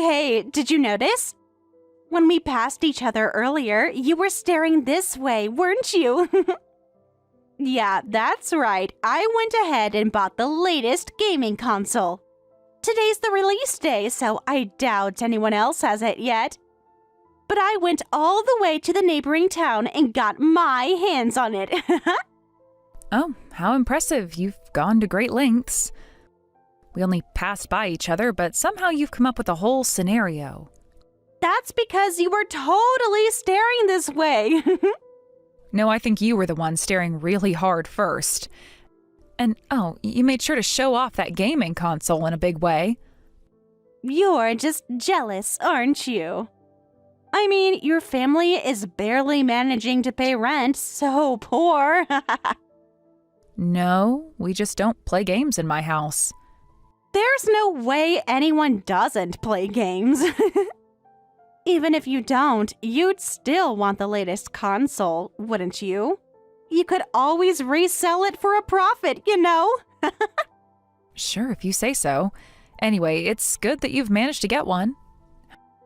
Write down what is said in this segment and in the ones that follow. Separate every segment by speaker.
Speaker 1: Hey, did you notice? When we passed each other earlier, you were staring this way, weren't you? Yeah, that's right. I went ahead and bought the latest gaming console. Today's the release day, so I doubt anyone else has it yet. But I went all the way to the neighboring town and got my hands on it.
Speaker 2: Oh, how impressive. You've gone to great lengths. We only passed by each other, but somehow you've come up with a whole scenario.
Speaker 1: That's because you were totally staring this way.
Speaker 2: No, I think you were the one staring really hard first. And, oh, you made sure to show off that gaming console in a big way.
Speaker 1: You're just jealous, aren't you? I mean, your family is barely managing to pay rent, so poor.
Speaker 2: No, we just don't play games in my house.
Speaker 1: There's no way anyone doesn't play games. Even if you don't, you'd still want the latest console, wouldn't you? You could always resell it for a profit, you know?
Speaker 2: Sure, if you say so. Anyway, it's good that you've managed to get one.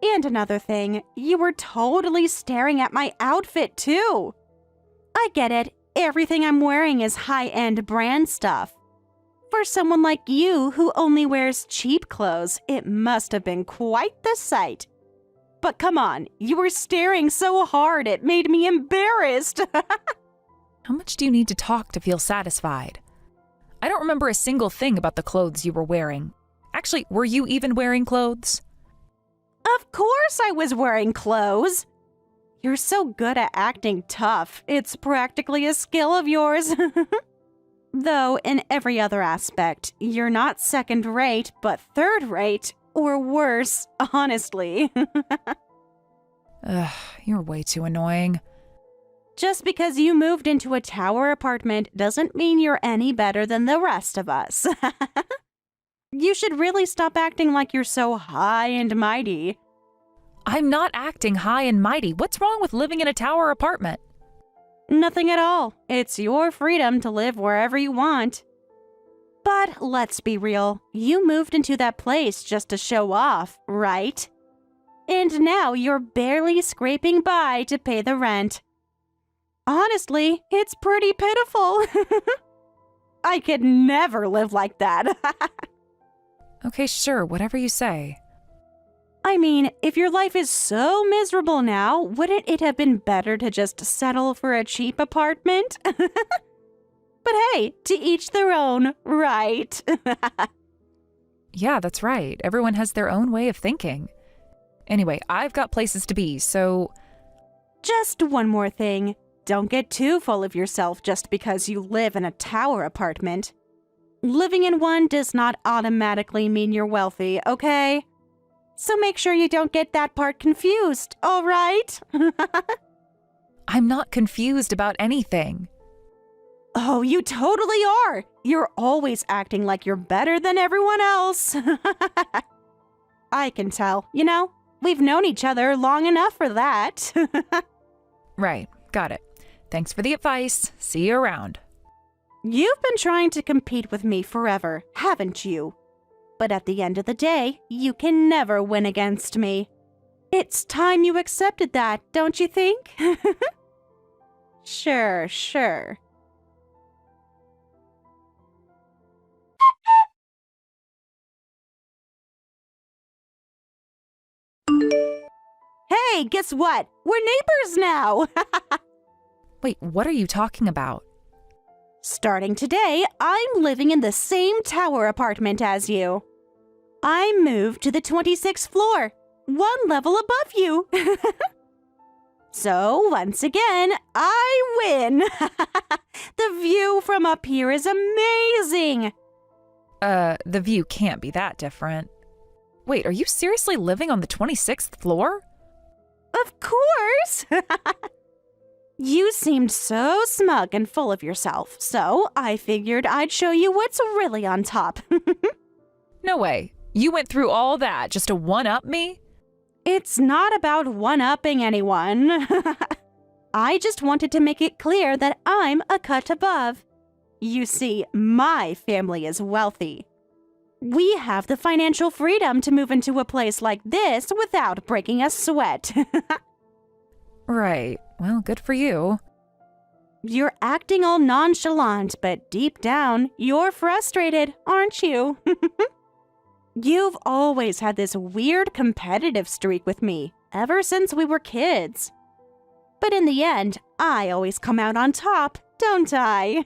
Speaker 1: And another thing, you were totally staring at my outfit, too. I get it. Everything I'm wearing is high-end brand stuff. For someone like you who only wears cheap clothes, it must have been quite the sight. But come on, you were staring so hard it made me embarrassed.
Speaker 2: How much do you need to talk to feel satisfied? I don't remember a single thing about the clothes you were wearing. Actually, were you even wearing clothes?
Speaker 1: Of course I was wearing clothes. You're so good at acting tough. It's practically a skill of yours. Though, in every other aspect, you're not second-rate, but third-rate, or worse, honestly.
Speaker 2: Ugh, you're way too annoying.
Speaker 1: Just because you moved into a tower apartment doesn't mean you're any better than the rest of us. You should really stop acting like you're so high and mighty.
Speaker 2: I'm not acting high and mighty. What's wrong with living in a tower apartment?
Speaker 1: Nothing at all. It's your freedom to live wherever you want. But let's be real. You moved into that place just to show off, right? And now you're barely scraping by to pay the rent. Honestly, it's pretty pitiful. I could never live like that.
Speaker 2: Okay, sure, whatever you say.
Speaker 1: I mean, if your life is so miserable now, wouldn't it have been better to just settle for a cheap apartment? But hey, to each their own, right?
Speaker 2: Yeah, that's right. Everyone has their own way of thinking. Anyway, I've got places to be, so...
Speaker 1: Just one more thing. Don't get too full of yourself just because you live in a tower apartment. Living in one does not automatically mean you're wealthy, okay? So make sure you don't get that part confused, all right?
Speaker 2: I'm not confused about anything.
Speaker 1: Oh, you totally are. You're always acting like you're better than everyone else. I can tell, you know? We've known each other long enough for that.
Speaker 2: Right, got it. Thanks for the advice. See you around.
Speaker 1: You've been trying to compete with me forever, haven't you? But at the end of the day, you can never win against me. It's time you accepted that, don't you think? Sure. Hey, guess what? We're neighbors now!
Speaker 2: Wait, what are you talking about?
Speaker 1: Starting today, I'm living in the same tower apartment as you. I moved to the 26th floor, one level above you. So, once again, I win. The view from up here is amazing.
Speaker 2: The view can't be that different. Wait, are you seriously living on the 26th floor?
Speaker 1: Of course. You seemed so smug and full of yourself, so I figured I'd show you what's really on top.
Speaker 2: No way. You went through all that just to one-up me?
Speaker 1: It's not about one-upping anyone. I just wanted to make it clear that I'm a cut above. You see, my family is wealthy. We have the financial freedom to move into a place like this without breaking a sweat.
Speaker 2: Right. Well, good for you.
Speaker 1: You're acting all nonchalant, but deep down, you're frustrated, aren't you? You've always had this weird competitive streak with me, ever since we were kids. But in the end, I always come out on top, don't I?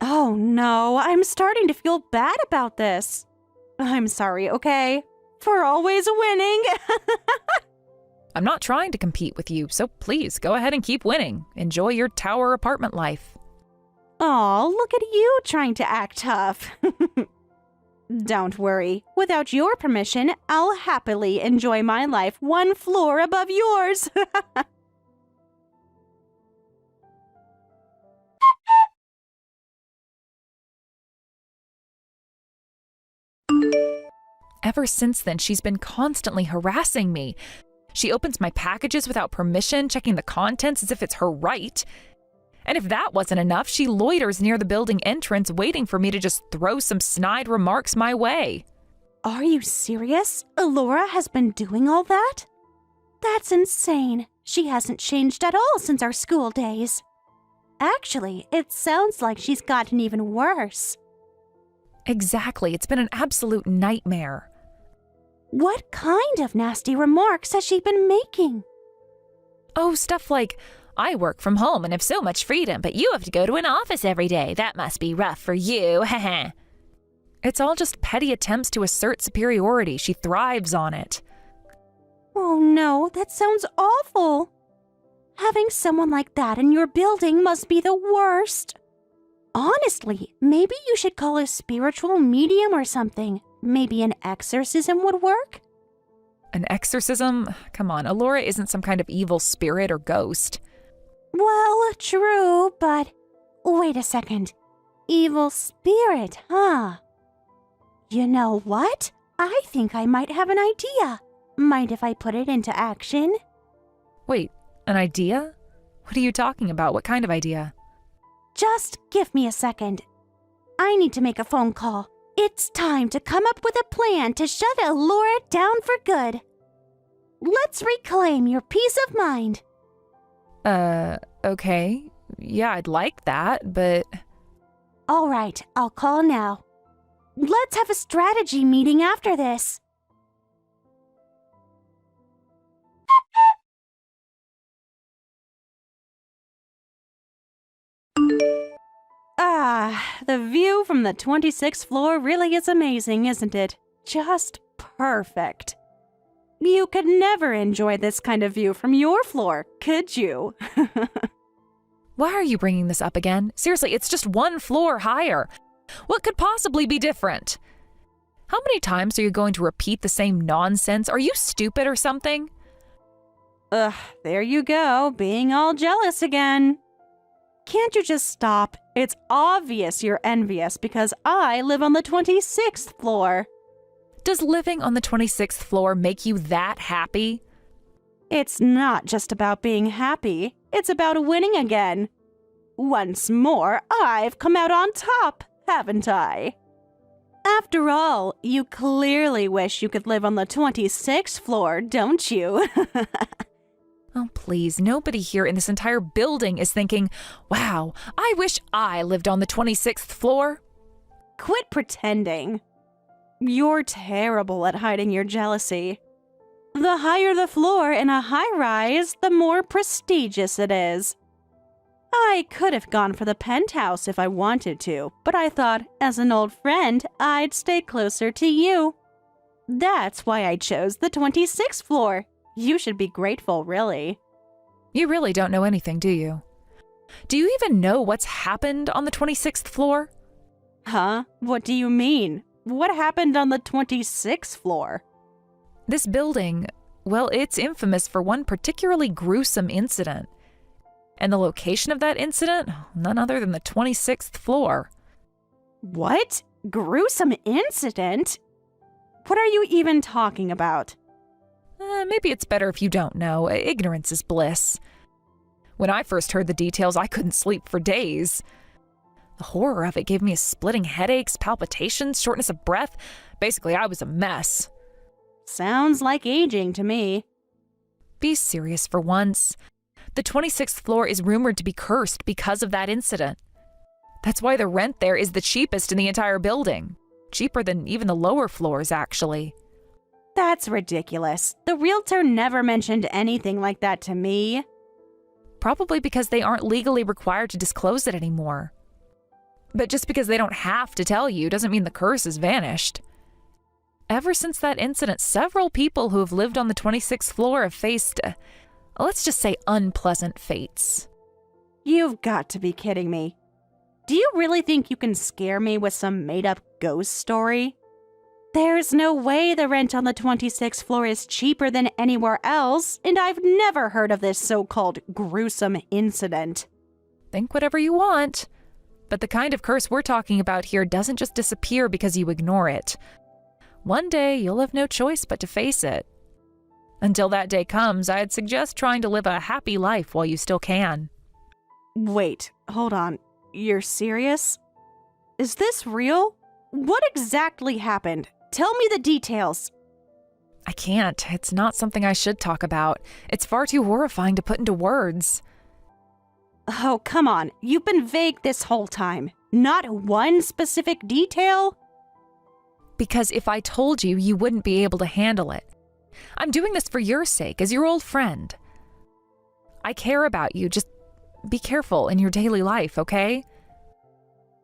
Speaker 1: Oh no, I'm starting to feel bad about this. I'm sorry, okay? For always winning.
Speaker 2: I'm not trying to compete with you, so please go ahead and keep winning. Enjoy your tower apartment life.
Speaker 1: Aw, look at you trying to act tough. Don't worry. Without your permission, I'll happily enjoy my life one floor above yours.
Speaker 2: Ever since then, she's been constantly harassing me. She opens my packages without permission, checking the contents as if it's her right. And if that wasn't enough, she loiters near the building entrance, waiting for me to just throw some snide remarks my way.
Speaker 1: Are you serious? Laura has been doing all that? That's insane. She hasn't changed at all since our school days. Actually, it sounds like she's gotten even worse.
Speaker 2: Exactly. It's been an absolute nightmare.
Speaker 1: What kind of nasty remarks has she been making?
Speaker 2: Oh, stuff like, I work from home and have so much freedom, but you have to go to an office every day. That must be rough for you, haha. It's all just petty attempts to assert superiority. She thrives on it.
Speaker 1: Oh no, that sounds awful. Having someone like that in your building must be the worst. Honestly, maybe you should call a spiritual medium or something. Maybe an exorcism would work?
Speaker 2: An exorcism? Come on, Alora isn't some kind of evil spirit or ghost.
Speaker 1: Well, true, but wait a second. Evil spirit, huh? You know what? I think I might have an idea. Mind if I put it into action?
Speaker 2: Wait, an idea? What are you talking about? What kind of idea?
Speaker 1: Just give me a second. I need to make a phone call. It's time to come up with a plan to shut Alora down for good. Let's reclaim your peace of mind.
Speaker 2: Okay. Yeah, I'd like that, but...
Speaker 1: All right, I'll call now. Let's have a strategy meeting after this. The view from the 26th floor really is amazing, isn't it? Just perfect. You could never enjoy this kind of view from your floor, could you?
Speaker 2: Why are you bringing this up again? Seriously, it's just one floor higher. What could possibly be different? How many times are you going to repeat the same nonsense? Are you stupid or something?
Speaker 1: Ugh, there you go, being all jealous again. Can't you just stop? It's obvious you're envious because I live on the 26th floor.
Speaker 2: Does living on the 26th floor make you that happy?
Speaker 1: It's not just about being happy. It's about winning again. Once more, I've come out on top, haven't I? After all, you clearly wish you could live on the 26th floor, don't you?
Speaker 2: Oh, please, nobody here in this entire building is thinking, wow, I wish I lived on the 26th floor.
Speaker 1: Quit pretending. You're terrible at hiding your jealousy. The higher the floor in a high-rise, the more prestigious it is. I could have gone for the penthouse if I wanted to, but I thought, as an old friend, I'd stay closer to you. That's why I chose the 26th floor. You should be grateful, really.
Speaker 2: You really don't know anything, do you? Do you even know what's happened on the 26th floor?
Speaker 1: Huh? What do you mean? What happened on the 26th floor?
Speaker 2: This building, well, it's infamous for one particularly gruesome incident. And the location of that incident, none other than the 26th floor.
Speaker 1: What? Gruesome incident? What are you even talking about?
Speaker 2: Maybe it's better if you don't know. Ignorance is bliss. When I first heard the details, I couldn't sleep for days. The horror of it gave me splitting headaches, palpitations, shortness of breath. Basically, I was a mess.
Speaker 1: Sounds like aging to me.
Speaker 2: Be serious for once. The 26th floor is rumored to be cursed because of that incident. That's why the rent there is the cheapest in the entire building. Cheaper than even the lower floors, actually.
Speaker 1: That's ridiculous. The realtor never mentioned anything like that to me.
Speaker 2: Probably because they aren't legally required to disclose it anymore. But just because they don't have to tell you doesn't mean the curse has vanished. Ever since that incident, several people who have lived on the 26th floor have faced, let's just say, unpleasant fates.
Speaker 1: You've got to be kidding me. Do you really think you can scare me with some made-up ghost story? There's no way the rent on the 26th floor is cheaper than anywhere else, and I've never heard of this so-called gruesome incident.
Speaker 2: Think whatever you want. But the kind of curse we're talking about here doesn't just disappear because you ignore it. One day, you'll have no choice but to face it. Until that day comes, I'd suggest trying to live a happy life while you still can.
Speaker 1: Wait, hold on. You're serious? Is this real? What exactly happened? Tell me the details.
Speaker 2: I can't. It's not something I should talk about. It's far too horrifying to put into words.
Speaker 1: Oh, come on. You've been vague this whole time. Not one specific detail?
Speaker 2: Because if I told you, you wouldn't be able to handle it. I'm doing this for your sake, as your old friend. I care about you. Just be careful in your daily life, okay?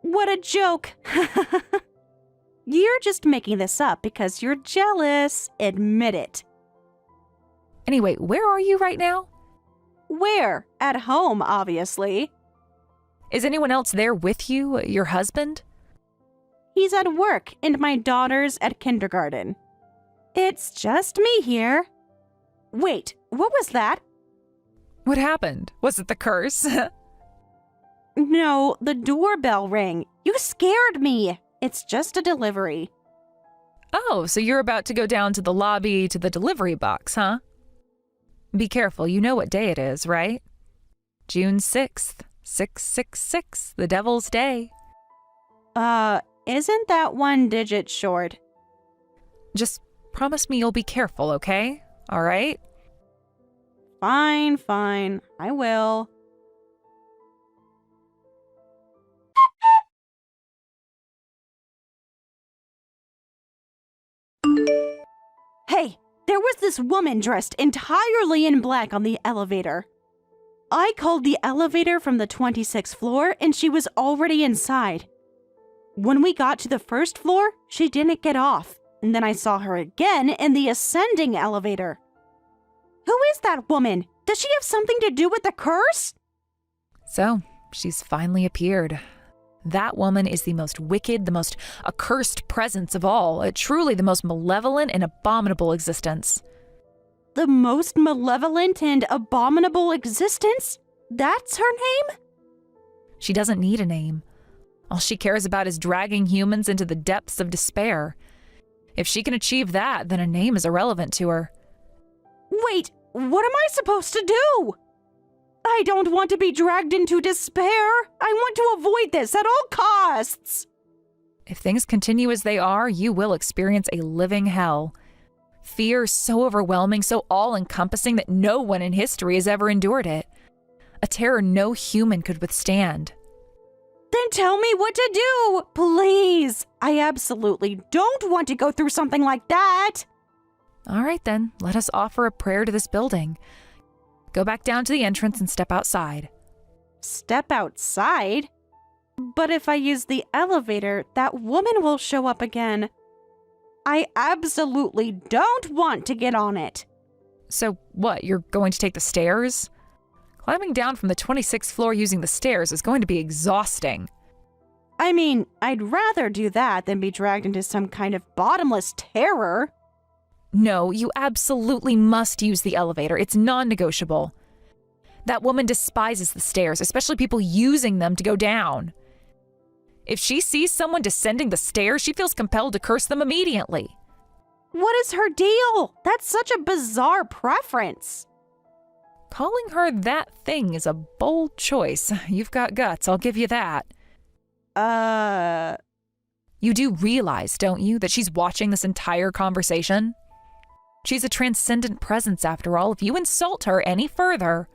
Speaker 1: What a joke. You're just making this up because you're jealous. Admit it.
Speaker 2: Anyway, where are you right now?
Speaker 1: Where? At home, obviously.
Speaker 2: Is anyone else there with you? Your husband?
Speaker 1: He's at work and my daughter's at kindergarten. It's just me here. Wait, what was that?
Speaker 2: What happened? Was it the curse?
Speaker 1: No, the doorbell rang. You scared me. It's just a delivery.
Speaker 2: Oh, so you're about to go down to the lobby to the delivery box, huh? Be careful, you know what day it is, right? June 6th, 666, the devil's day.
Speaker 1: Isn't that one digit short?
Speaker 2: Just promise me you'll be careful, okay? All right?
Speaker 1: Fine. I will. Hey, there was this woman dressed entirely in black on the elevator. I called the elevator from the 26th floor and she was already inside. When we got to the first floor, she didn't get off, and then I saw her again in the ascending elevator. Who is that woman? Does she have something to do with the curse?
Speaker 2: So, she's finally appeared. That woman is the most wicked, the most accursed presence of all, truly the most malevolent and abominable existence.
Speaker 1: The most malevolent and abominable existence? That's her name?
Speaker 2: She doesn't need a name. All she cares about is dragging humans into the depths of despair. If she can achieve that, then a name is irrelevant to her.
Speaker 1: Wait, what am I supposed to do? I don't want to be dragged into despair. I want to avoid this at all costs.
Speaker 2: If things continue as they are, you will experience a living hell. Fear so overwhelming, so all-encompassing that no one in history has ever endured it. A terror no human could withstand.
Speaker 1: Then tell me what to do, please. I absolutely don't want to go through something like that.
Speaker 2: All right then, let us offer a prayer to this building. Go back down to the entrance and step outside.
Speaker 1: Step outside? But if I use the elevator, that woman will show up again. I absolutely don't want to get on it.
Speaker 2: So what, you're going to take the stairs? Climbing down from the 26th floor using the stairs is going to be exhausting.
Speaker 1: I mean, I'd rather do that than be dragged into some kind of bottomless terror.
Speaker 2: No, you absolutely must use the elevator. It's non-negotiable. That woman despises the stairs, especially people using them to go down. If she sees someone descending the stairs, she feels compelled to curse them immediately.
Speaker 1: What is her deal? That's such a bizarre preference.
Speaker 2: Calling her that thing is a bold choice. You've got guts, I'll give you that. You do realize, don't you, that she's watching this entire conversation? She's a transcendent presence after all. If you insult her any further...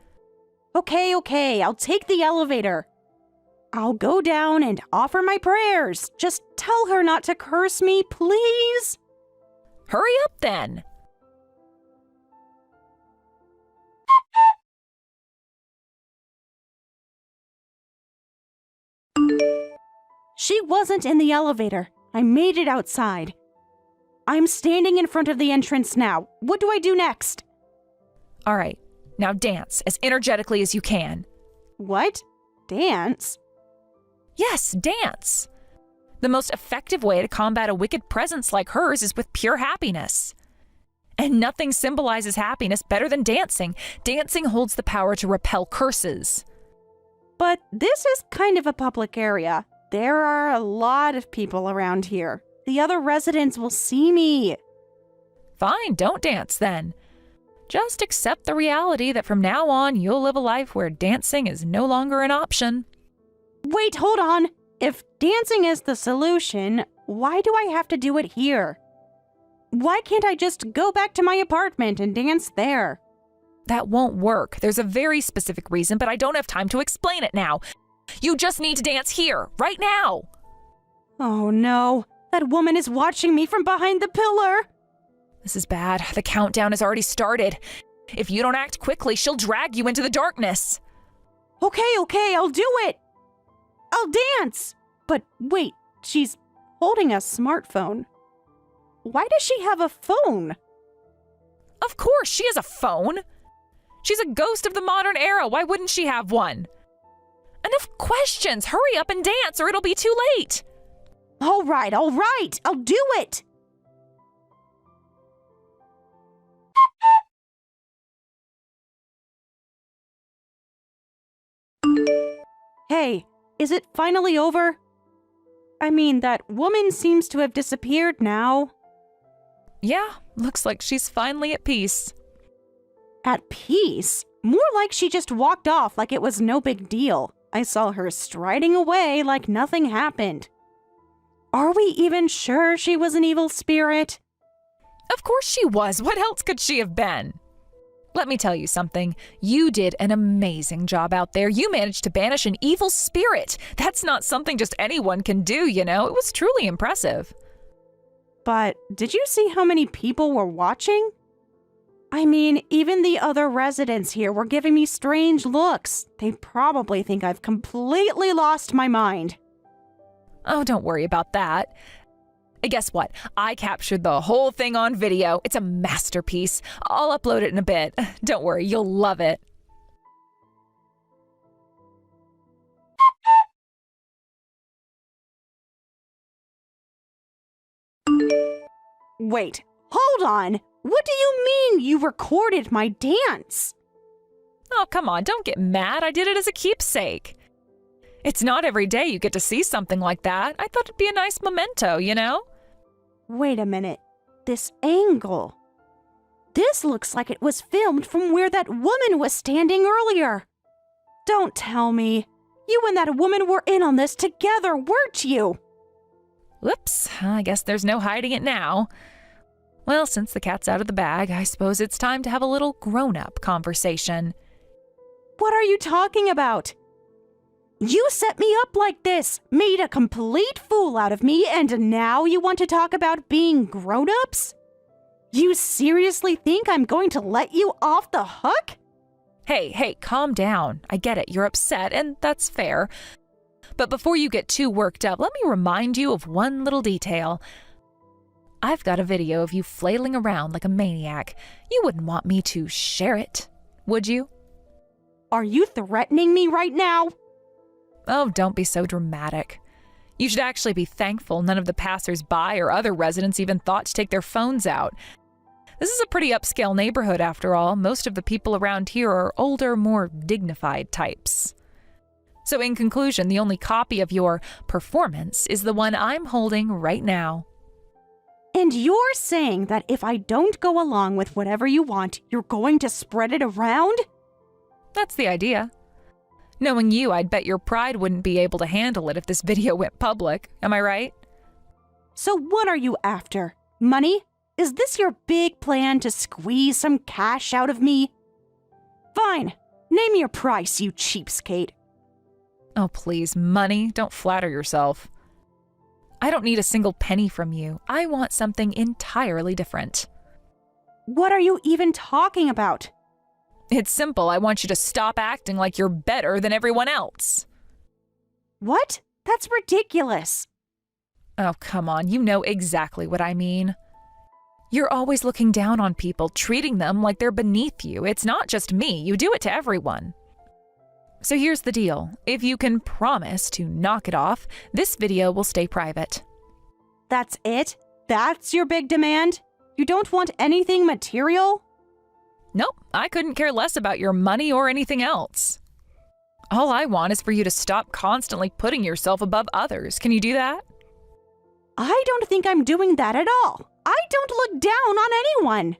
Speaker 1: Okay, I'll take the elevator. I'll go down and offer my prayers. Just tell her not to curse me, please.
Speaker 2: Hurry up then.
Speaker 1: She wasn't in the elevator. I made it outside. I'm standing in front of the entrance now. What do I do next?
Speaker 2: All right, now dance as energetically as you can.
Speaker 1: What? Dance?
Speaker 2: Yes, dance. The most effective way to combat a wicked presence like hers is with pure happiness. And nothing symbolizes happiness better than dancing. Dancing holds the power to repel curses.
Speaker 1: But this is kind of a public area. There are a lot of people around here. The other residents will see me.
Speaker 2: Fine, don't dance then. Just accept the reality that from now on you'll live a life where dancing is no longer an option.
Speaker 1: Wait, hold on. If dancing is the solution, why do I have to do it here? Why can't I just go back to my apartment and dance there?
Speaker 2: That won't work. There's a very specific reason, but I don't have time to explain it now. You just need to dance here, right now.
Speaker 1: Oh no, that woman is watching me from behind the pillar.
Speaker 2: This is bad. The countdown has already started. If you don't act quickly, she'll drag you into the darkness.
Speaker 1: Okay, I'll do it. I'll dance. But wait, she's holding a smartphone. Why does she have a phone?
Speaker 2: Of course, she has a phone. She's a ghost of the modern era. Why wouldn't she have one? Enough questions. Hurry up and dance or it'll be too late.
Speaker 1: All right. I'll do it. Hey, is it finally over? I mean, that woman seems to have disappeared now.
Speaker 2: Yeah, looks like she's finally at peace.
Speaker 1: At peace? More like she just walked off like it was no big deal. I saw her striding away like nothing happened. Are we even sure she was an evil spirit?
Speaker 2: Of course she was. What else could she have been? Let me tell you something. You did an amazing job out there. You managed to banish an evil spirit. That's not something just anyone can do, you know. It was truly impressive.
Speaker 1: But did you see how many people were watching? I mean, even the other residents here were giving me strange looks. They probably think I've completely lost my mind.
Speaker 2: Oh, don't worry about that. Guess what? I captured the whole thing on video. It's a masterpiece. I'll upload it in a bit. Don't worry, you'll love it.
Speaker 1: Wait, hold on. What do you mean you recorded my dance?
Speaker 2: Oh, come on, don't get mad. I did it as a keepsake. It's not every day you get to see something like that. I thought it'd be a nice memento, you know?
Speaker 1: Wait a minute. This angle. This looks like it was filmed from where that woman was standing earlier. Don't tell me. You and that woman were in on this together, weren't you?
Speaker 2: Whoops, I guess there's no hiding it now. Well, since the cat's out of the bag, I suppose it's time to have a little grown-up conversation.
Speaker 1: What are you talking about? You set me up like this, made a complete fool out of me, and now you want to talk about being grown-ups? You seriously think I'm going to let you off the hook?
Speaker 2: Hey, calm down. I get it, you're upset, and that's fair. But before you get too worked up, let me remind you of one little detail. I've got a video of you flailing around like a maniac. You wouldn't want me to share it, would you?
Speaker 1: Are you threatening me right now?
Speaker 2: Oh, don't be so dramatic. You should actually be thankful none of the passers-by or other residents even thought to take their phones out. This is a pretty upscale neighborhood after all. Most of the people around here are older, more dignified types. So in conclusion, the only copy of your performance is the one I'm holding right now.
Speaker 1: And you're saying that if I don't go along with whatever you want, you're going to spread it around?
Speaker 2: That's the idea. Knowing you, I'd bet your pride wouldn't be able to handle it if this video went public. Am I right?
Speaker 1: So what are you after? Money? Is this your big plan to squeeze some cash out of me? Fine. Name your price, you cheapskate.
Speaker 2: Oh, please, money. Don't flatter yourself. I don't need a single penny from you. I want something entirely different.
Speaker 1: What are you even talking about?
Speaker 2: It's simple. I want you to stop acting like you're better than everyone else.
Speaker 1: What? That's ridiculous.
Speaker 2: Oh, come on. You know exactly what I mean. You're always looking down on people, treating them like they're beneath you. It's not just me. You do it to everyone. So here's the deal. If you can promise to knock it off, this video will stay private.
Speaker 1: That's it? That's your big demand? You don't want anything material?
Speaker 2: Nope, I couldn't care less about your money or anything else. All I want is for you to stop constantly putting yourself above others. Can you do that?
Speaker 1: I don't think I'm doing that at all. I don't look down on anyone.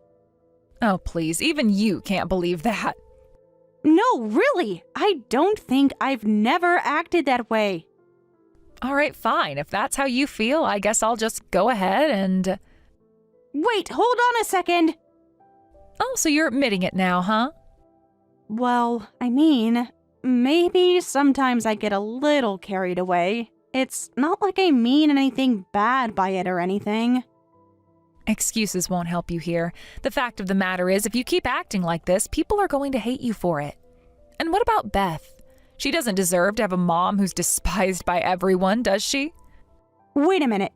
Speaker 2: Oh, please, even you can't believe that.
Speaker 1: No, really, I don't think I've never acted that way.
Speaker 2: All right, fine. If that's how you feel, I guess I'll just go ahead and...
Speaker 1: Wait, hold on a second.
Speaker 2: Oh, so you're admitting it now, huh?
Speaker 1: Well, I mean, maybe sometimes I get a little carried away. It's not like I mean anything bad by it or anything.
Speaker 2: Excuses won't help you here. The fact of the matter is, if you keep acting like this, people are going to hate you for it. And what about Beth? She doesn't deserve to have a mom who's despised by everyone, does she?
Speaker 1: Wait a minute.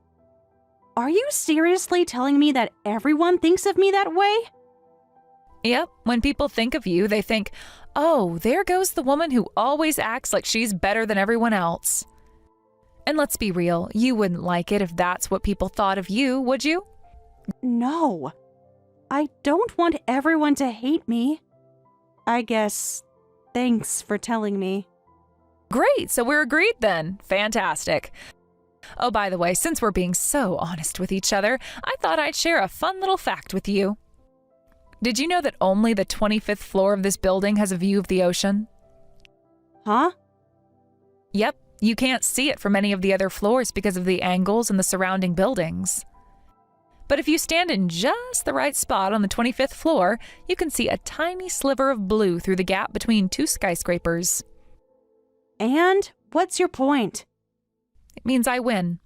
Speaker 1: Are you seriously telling me that everyone thinks of me that way?
Speaker 2: Yep, when people think of you, they think, oh, there goes the woman who always acts like she's better than everyone else. And let's be real, you wouldn't like it if that's what people thought of you, would you?
Speaker 1: No. I don't want everyone to hate me. I guess, thanks for telling me.
Speaker 2: Great, so we're agreed then. Fantastic. Oh, by the way, since we're being so honest with each other, I thought I'd share a fun little fact with you. Did you know that only the 25th floor of this building has a view of the ocean?
Speaker 1: Huh?
Speaker 2: Yep, you can't see it from any of the other floors because of the angles and the surrounding buildings. But if you stand in just the right spot on the 25th floor, you can see a tiny sliver of blue through the gap between two skyscrapers.
Speaker 1: And what's your point?
Speaker 2: It means I win.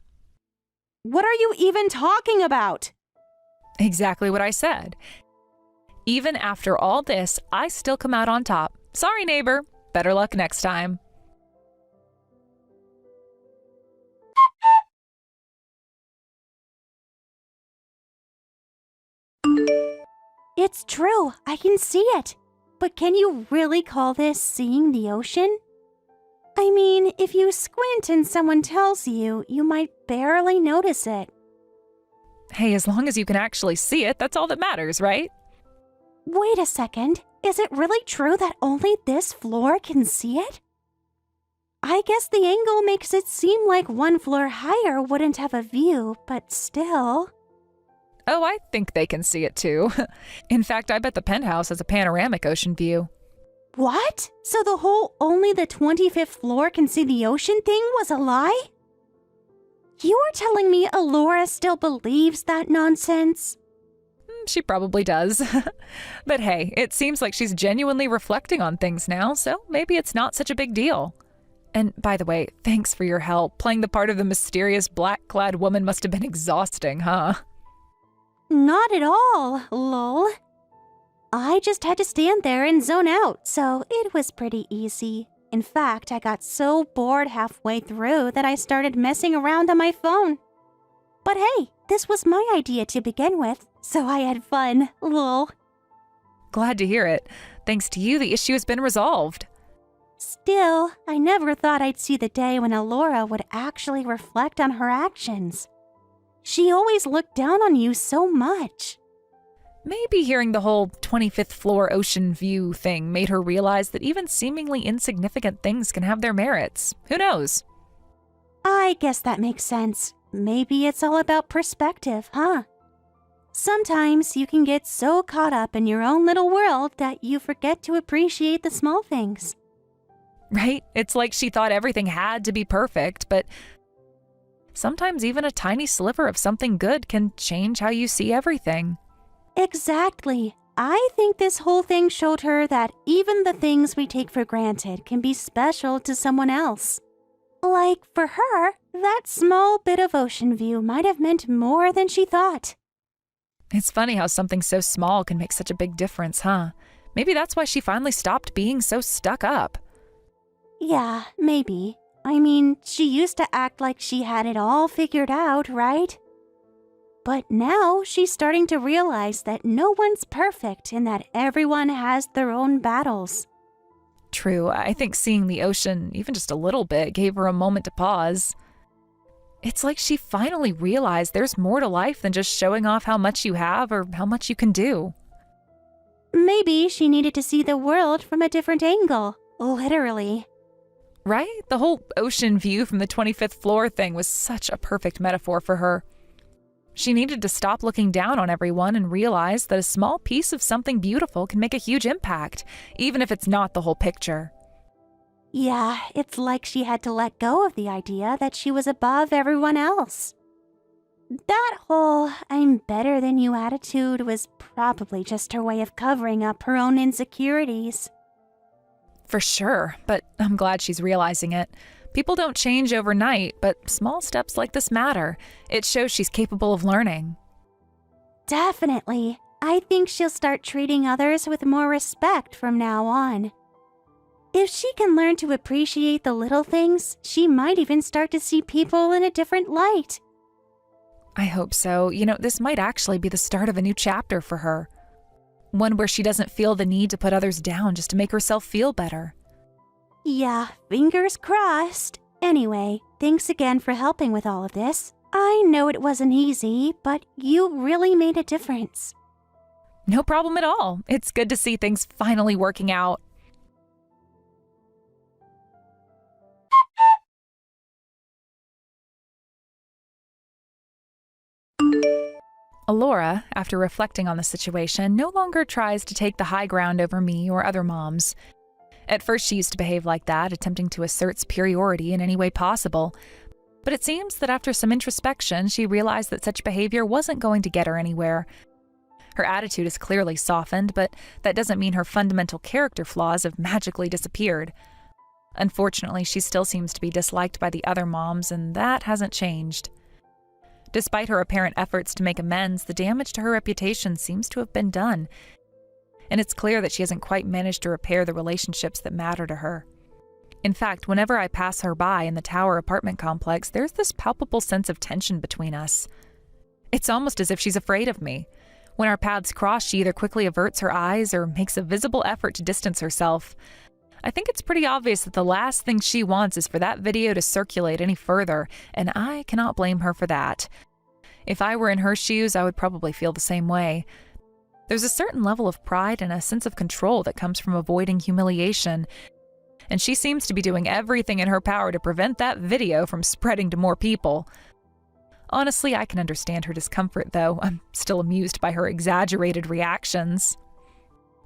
Speaker 1: What are you even talking about?
Speaker 2: Exactly what I said. Even after all this, I still come out on top. Sorry, neighbor. Better luck next time.
Speaker 1: It's true, I can see it. But can you really call this seeing the ocean? I mean, if you squint and someone tells you, you might barely notice it.
Speaker 2: Hey, as long as you can actually see it, that's all that matters, right?
Speaker 1: Wait a second. Is it really true that only this floor can see it? I guess the angle makes it seem like one floor higher wouldn't have a view, but still.
Speaker 2: Oh, I think they can see it too. In fact, I bet the penthouse has a panoramic ocean view.
Speaker 1: What? So the whole only the 25th floor can see the ocean thing was a lie? You are telling me Alora still believes that nonsense?
Speaker 2: She probably does. But hey, it seems like she's genuinely reflecting on things now, so maybe it's not such a big deal. And by the way, thanks for your help. Playing the part of the mysterious black-clad woman must have been exhausting, huh?
Speaker 1: Not at all, lol. I just had to stand there and zone out, so it was pretty easy. In fact, I got so bored halfway through that I started messing around on my phone. But hey, this was my idea to begin with, so I had fun, lol.
Speaker 2: Glad to hear it. Thanks to you, the issue has been resolved.
Speaker 1: Still, I never thought I'd see the day when Alora would actually reflect on her actions. She always looked down on you so much.
Speaker 2: Maybe hearing the whole 25th floor ocean view thing made her realize that even seemingly insignificant things can have their merits. Who knows?
Speaker 1: I guess that makes sense. Maybe it's all about perspective, huh? Sometimes you can get so caught up in your own little world that you forget to appreciate the small things.
Speaker 2: right? It's like she thought everything had to be perfect, but sometimes even a tiny sliver of something good can change how you see everything.
Speaker 1: Exactly. I think this whole thing showed her that even the things we take for granted can be special to someone else. Like, for her, that small bit of ocean view might have meant more than she thought.
Speaker 2: It's funny how something so small can make such a big difference, huh? Maybe that's why she finally stopped being so stuck up.
Speaker 1: Yeah, maybe. I mean, she used to act like she had it all figured out, right? But now she's starting to realize that no one's perfect and that everyone has their own battles.
Speaker 2: True, I think seeing the ocean, even just a little bit, gave her a moment to pause. It's like she finally realized there's more to life than just showing off how much you have or how much you can do.
Speaker 1: Maybe she needed to see the world from a different angle, literally.
Speaker 2: Right? The whole ocean view from the 25th floor thing was such a perfect metaphor for her. She needed to stop looking down on everyone and realize that a small piece of something beautiful can make a huge impact, even if it's not the whole picture.
Speaker 1: Yeah, it's like she had to let go of the idea that she was above everyone else. That whole "I'm better than you" attitude was probably just her way of covering up her own insecurities.
Speaker 2: For sure, but I'm glad she's realizing it. People don't change overnight, but small steps like this matter. It shows she's capable of learning.
Speaker 1: Definitely. I think she'll start treating others with more respect from now on. If she can learn to appreciate the little things, she might even start to see people in a different light.
Speaker 2: I hope so. This might actually be the start of a new chapter for her. One where she doesn't feel the need to put others down just to make herself feel better.
Speaker 1: Yeah, fingers crossed. Anyway, thanks again for helping with all of this. I know it wasn't easy, but you really made a difference.
Speaker 2: No problem at all. It's good to see things finally working out. Alora, after reflecting on the situation, no longer tries to take the high ground over me or other moms. At first, she used to behave like that, attempting to assert superiority in any way possible. But it seems that after some introspection, she realized that such behavior wasn't going to get her anywhere. Her attitude is clearly softened, but that doesn't mean her fundamental character flaws have magically disappeared. Unfortunately, she still seems to be disliked by the other moms, and that hasn't changed. Despite her apparent efforts to make amends, the damage to her reputation seems to have been done, and it's clear that she hasn't quite managed to repair the relationships that matter to her. In fact, whenever I pass her by in the Tower apartment complex, there's this palpable sense of tension between us. It's almost as if she's afraid of me. When our paths cross, she either quickly averts her eyes or makes a visible effort to distance herself. I think it's pretty obvious that the last thing she wants is for that video to circulate any further, and I cannot blame her for that. If I were in her shoes, I would probably feel the same way. There's a certain level of pride and a sense of control that comes from avoiding humiliation, and she seems to be doing everything in her power to prevent that video from spreading to more people. Honestly, I can understand her discomfort, though. I'm still amused by her exaggerated reactions.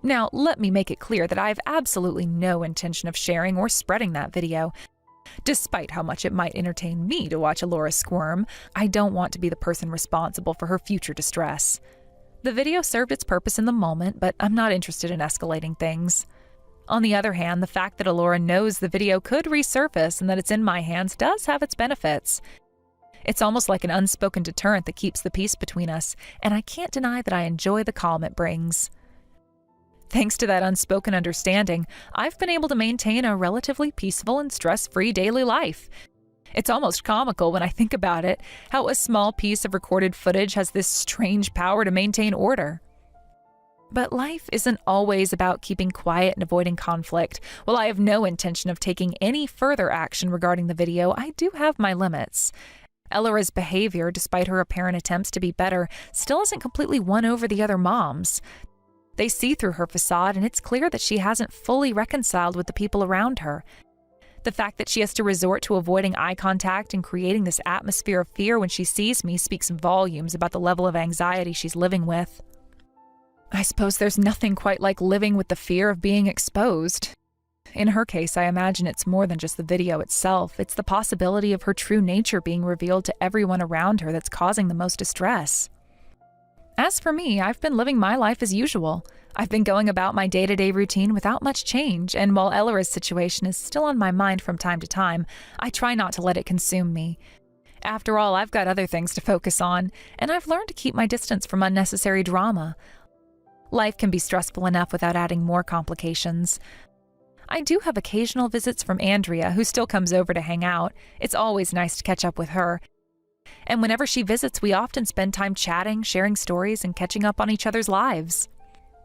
Speaker 2: Now, let me make it clear that I have absolutely no intention of sharing or spreading that video. Despite how much it might entertain me to watch Alora squirm, I don't want to be the person responsible for her future distress. The video served its purpose in the moment, but I'm not interested in escalating things. On the other hand, the fact that Alora knows the video could resurface and that it's in my hands does have its benefits. It's almost like an unspoken deterrent that keeps the peace between us, and I can't deny that I enjoy the calm it brings. Thanks to that unspoken understanding, I've been able to maintain a relatively peaceful and stress-free daily life. It's almost comical when I think about it, how a small piece of recorded footage has this strange power to maintain order. But life isn't always about keeping quiet and avoiding conflict. While I have no intention of taking any further action regarding the video, I do have my limits. Elora's behavior, despite her apparent attempts to be better, still hasn't completely won over the other moms. They see through her facade, and it's clear that she hasn't fully reconciled with the people around her. The fact that she has to resort to avoiding eye contact and creating this atmosphere of fear when she sees me speaks volumes about the level of anxiety she's living with. I suppose there's nothing quite like living with the fear of being exposed. In her case, I imagine it's more than just the video itself. It's the possibility of her true nature being revealed to everyone around her that's causing the most distress. As for me, I've been living my life as usual. I've been going about my day-to-day routine without much change, and while Ellora's situation is still on my mind from time to time, I try not to let it consume me. After all, I've got other things to focus on, and I've learned to keep my distance from unnecessary drama. Life can be stressful enough without adding more complications. I do have occasional visits from Andrea, who still comes over to hang out. It's always nice to catch up with her. And whenever she visits, we often spend time chatting, sharing stories, and catching up on each other's lives.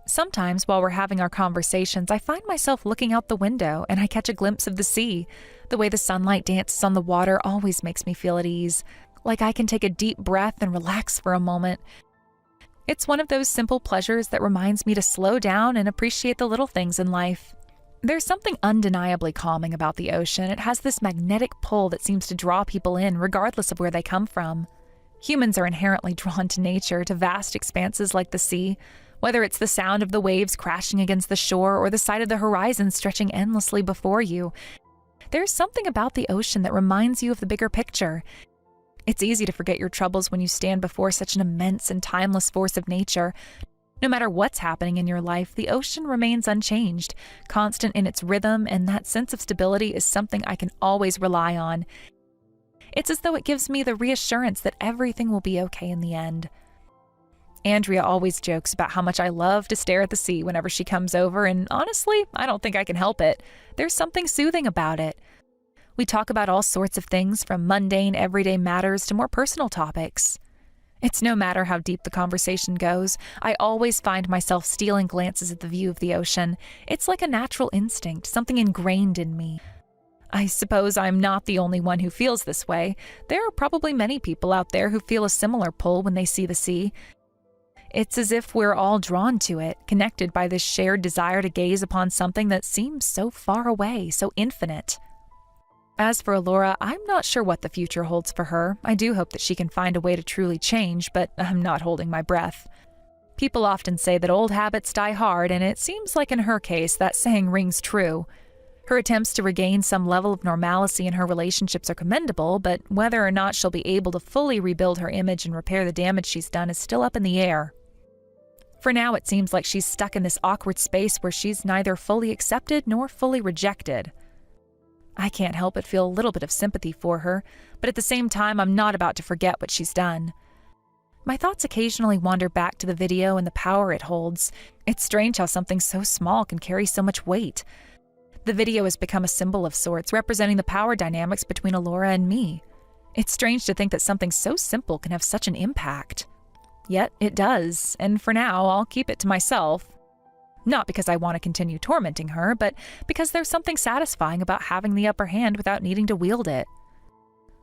Speaker 2: Sometimes, while we're having our conversations, I find myself looking out the window and I catch a glimpse of the sea. The way the sunlight dances on the water always makes me feel at ease, like I can take a deep breath and relax for a moment. It's one of those simple pleasures that reminds me to slow down and appreciate the little things in life. There's something undeniably calming about the ocean. It has this magnetic pull that seems to draw people in, regardless of where they come from. Humans are inherently drawn to nature, to vast expanses like the sea, whether it's the sound of the waves crashing against the shore or the sight of the horizon stretching endlessly before you. There's something about the ocean that reminds you of the bigger picture. It's easy to forget your troubles when you stand before such an immense and timeless force of nature. No matter what's happening in your life, the ocean remains unchanged, constant in its rhythm, and that sense of stability is something I can always rely on. It's as though it gives me the reassurance that everything will be okay in the end. Andrea always jokes about how much I love to stare at the sea whenever she comes over, and honestly, I don't think I can help it. There's something soothing about it. We talk about all sorts of things, from mundane, everyday matters to more personal topics. It's no matter how deep the conversation goes, I always find myself stealing glances at the view of the ocean. It's like a natural instinct, something ingrained in me. I suppose I'm not the only one who feels this way. There are probably many people out there who feel a similar pull when they see the sea. It's as if we're all drawn to it, connected by this shared desire to gaze upon something that seems so far away, so infinite. As for Elora, I'm not sure what the future holds for her. I do hope that she can find a way to truly change, but I'm not holding my breath. People often say that old habits die hard, and it seems like in her case that saying rings true. Her attempts to regain some level of normalcy in her relationships are commendable, but whether or not she'll be able to fully rebuild her image and repair the damage she's done is still up in the air. For now, it seems like she's stuck in this awkward space where she's neither fully accepted nor fully rejected. I can't help but feel a little bit of sympathy for her, but at the same time, I'm not about to forget what she's done. My thoughts occasionally wander back to the video and the power it holds. It's strange how something so small can carry so much weight. The video has become a symbol of sorts, representing the power dynamics between Elora and me. It's strange to think that something so simple can have such an impact. Yet it does, and for now, I'll keep it to myself. Not because I want to continue tormenting her, but because there's something satisfying about having the upper hand without needing to wield it.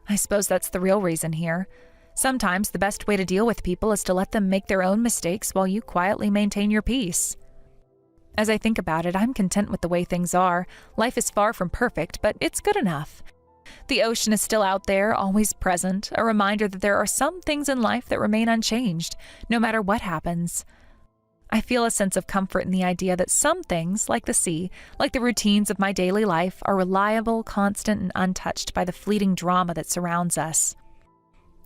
Speaker 2: I suppose that's the real reason here. Sometimes the best way to deal with people is to let them make their own mistakes while you quietly maintain your peace. As I think about it, I'm content with the way things are. Life is far from perfect, but it's good enough. The ocean is still out there, always present, a reminder that there are some things in life that remain unchanged, no matter what happens. I feel a sense of comfort in the idea that some things, like the sea, like the routines of my daily life, are reliable, constant, and untouched by the fleeting drama that surrounds us.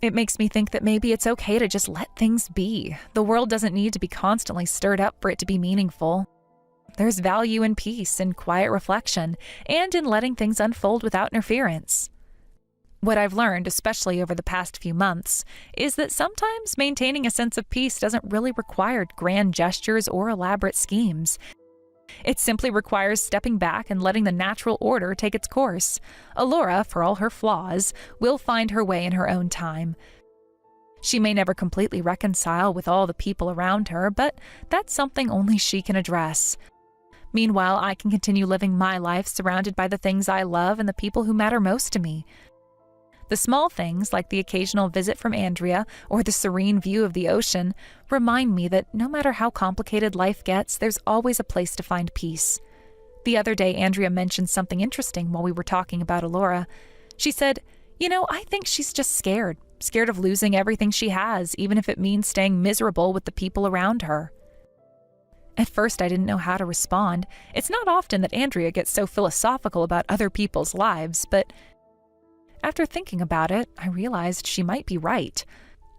Speaker 2: It makes me think that maybe it's okay to just let things be. The world doesn't need to be constantly stirred up for it to be meaningful. There's value in peace, in quiet reflection, and in letting things unfold without interference. What I've learned, especially over the past few months, is that sometimes maintaining a sense of peace doesn't really require grand gestures or elaborate schemes. It simply requires stepping back and letting the natural order take its course. Elora, for all her flaws, will find her way in her own time. She may never completely reconcile with all the people around her, but that's something only she can address. Meanwhile, I can continue living my life surrounded by the things I love and the people who matter most to me. The small things, like the occasional visit from Andrea or the serene view of the ocean, remind me that no matter how complicated life gets, there's always a place to find peace. The other day, Andrea mentioned something interesting while we were talking about Elora. She said, I think she's just scared of losing everything she has, even if it means staying miserable with the people around her. At first, I didn't know how to respond. It's not often that Andrea gets so philosophical about other people's lives, but after thinking about it, I realized she might be right.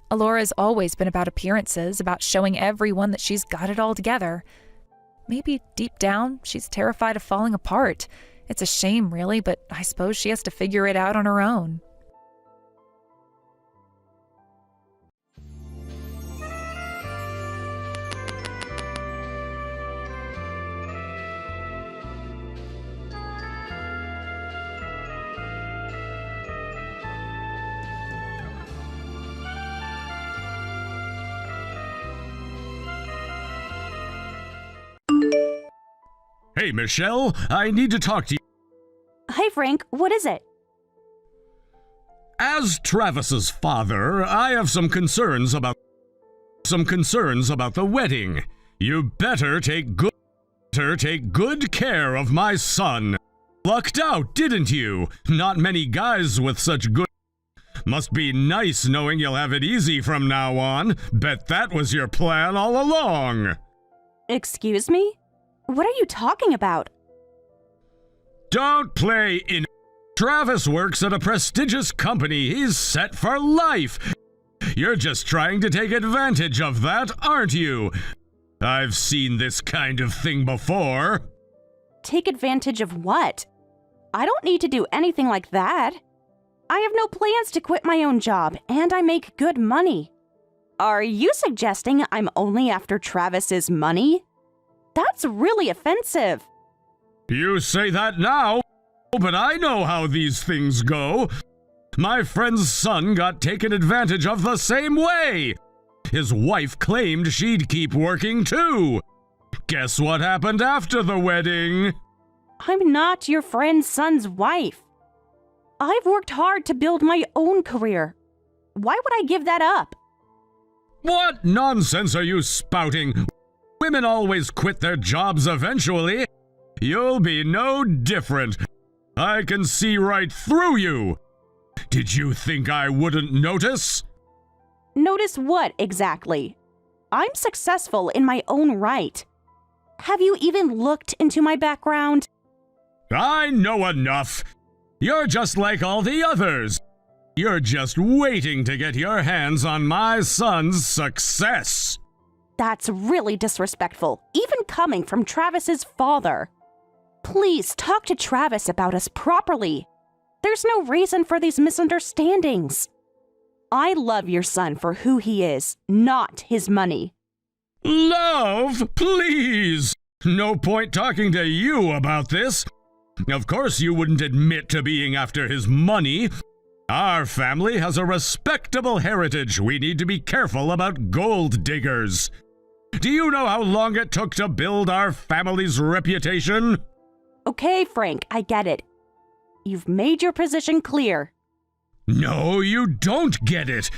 Speaker 2: Alora's always been about appearances, about showing everyone that she's got it all together. Maybe deep down, she's terrified of falling apart. It's a shame, really, but I suppose she has to figure it out on her own.
Speaker 3: Hey, Michelle, I need to talk to you.
Speaker 1: Hi, Frank. What is it?
Speaker 3: As Travis's father, I have some concerns about the wedding. You better take good care of my son. Lucked out, didn't you? Not many guys with such good. Must be nice knowing you'll have it easy from now on. Bet that was your plan all along.
Speaker 1: Excuse me? What are you talking about?
Speaker 3: Don't play in. Travis works at a prestigious company. He's set for life. You're just trying to take advantage of that, aren't you? I've seen this kind of thing before.
Speaker 1: Take advantage of what? I don't need to do anything like that. I have no plans to quit my own job, and I make good money. Are you suggesting I'm only after Travis's money? That's really offensive.
Speaker 3: You say that now, but I know how these things go. My friend's son got taken advantage of the same way. His wife claimed she'd keep working too. Guess what happened after the wedding?
Speaker 1: I'm not your friend's son's wife. I've worked hard to build my own career. Why would I give that up?
Speaker 3: What nonsense are you spouting? Women always quit their jobs eventually. You'll be no different. I can see right through you. Did you think I wouldn't notice?
Speaker 1: Notice what exactly? I'm successful in my own right. Have you even looked into my background?
Speaker 3: I know enough. You're just like all the others. You're just waiting to get your hands on my son's success.
Speaker 1: That's really disrespectful, even coming from Travis's father. Please talk to Travis about us properly. There's no reason for these misunderstandings. I love your son for who he is, not his money.
Speaker 3: Love, please! No point talking to you about this. Of course you wouldn't admit to being after his money. Our family has a respectable heritage. We need to be careful about gold diggers. Do you know how long it took to build our family's reputation?
Speaker 1: Okay, Frank, I get it. You've made your position clear.
Speaker 3: No, you don't get it.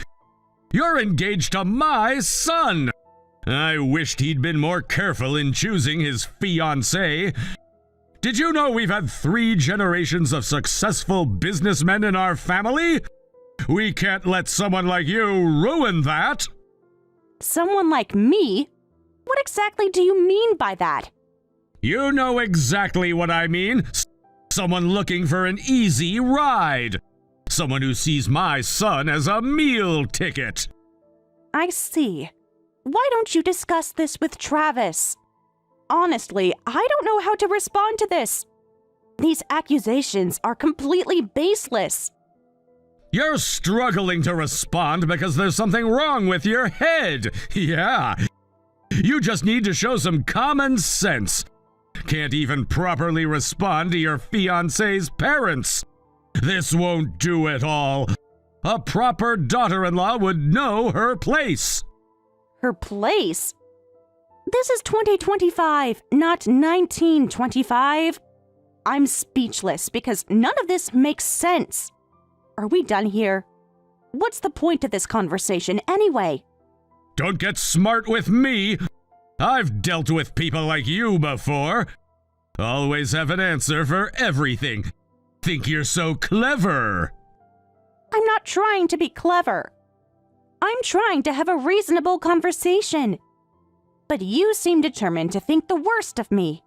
Speaker 3: You're engaged to my son. I wished he'd been more careful in choosing his fiancée. Did you know we've had 3 generations of successful businessmen in our family? We can't let someone like you ruin that.
Speaker 1: Someone like me? What exactly do you mean by that?
Speaker 3: You know exactly what I mean. Someone looking for an easy ride. Someone who sees my son as a meal ticket.
Speaker 1: I see. Why don't you discuss this with Travis? Honestly, I don't know how to respond to this. These accusations are completely baseless.
Speaker 3: You're struggling to respond because there's something wrong with your head. Yeah. You just need to show some common sense. Can't even properly respond to your fiancé's parents. This won't do at all. A proper daughter-in-law would know her place.
Speaker 1: Her place? This is 2025, not 1925. I'm speechless because none of this makes sense. Are we done here? What's the point of this conversation anyway?
Speaker 3: Don't get smart with me. I've dealt with people like you before. Always have an answer for everything. Think you're so clever.
Speaker 1: I'm not trying to be clever. I'm trying to have a reasonable conversation. But you seem determined to think the worst of me.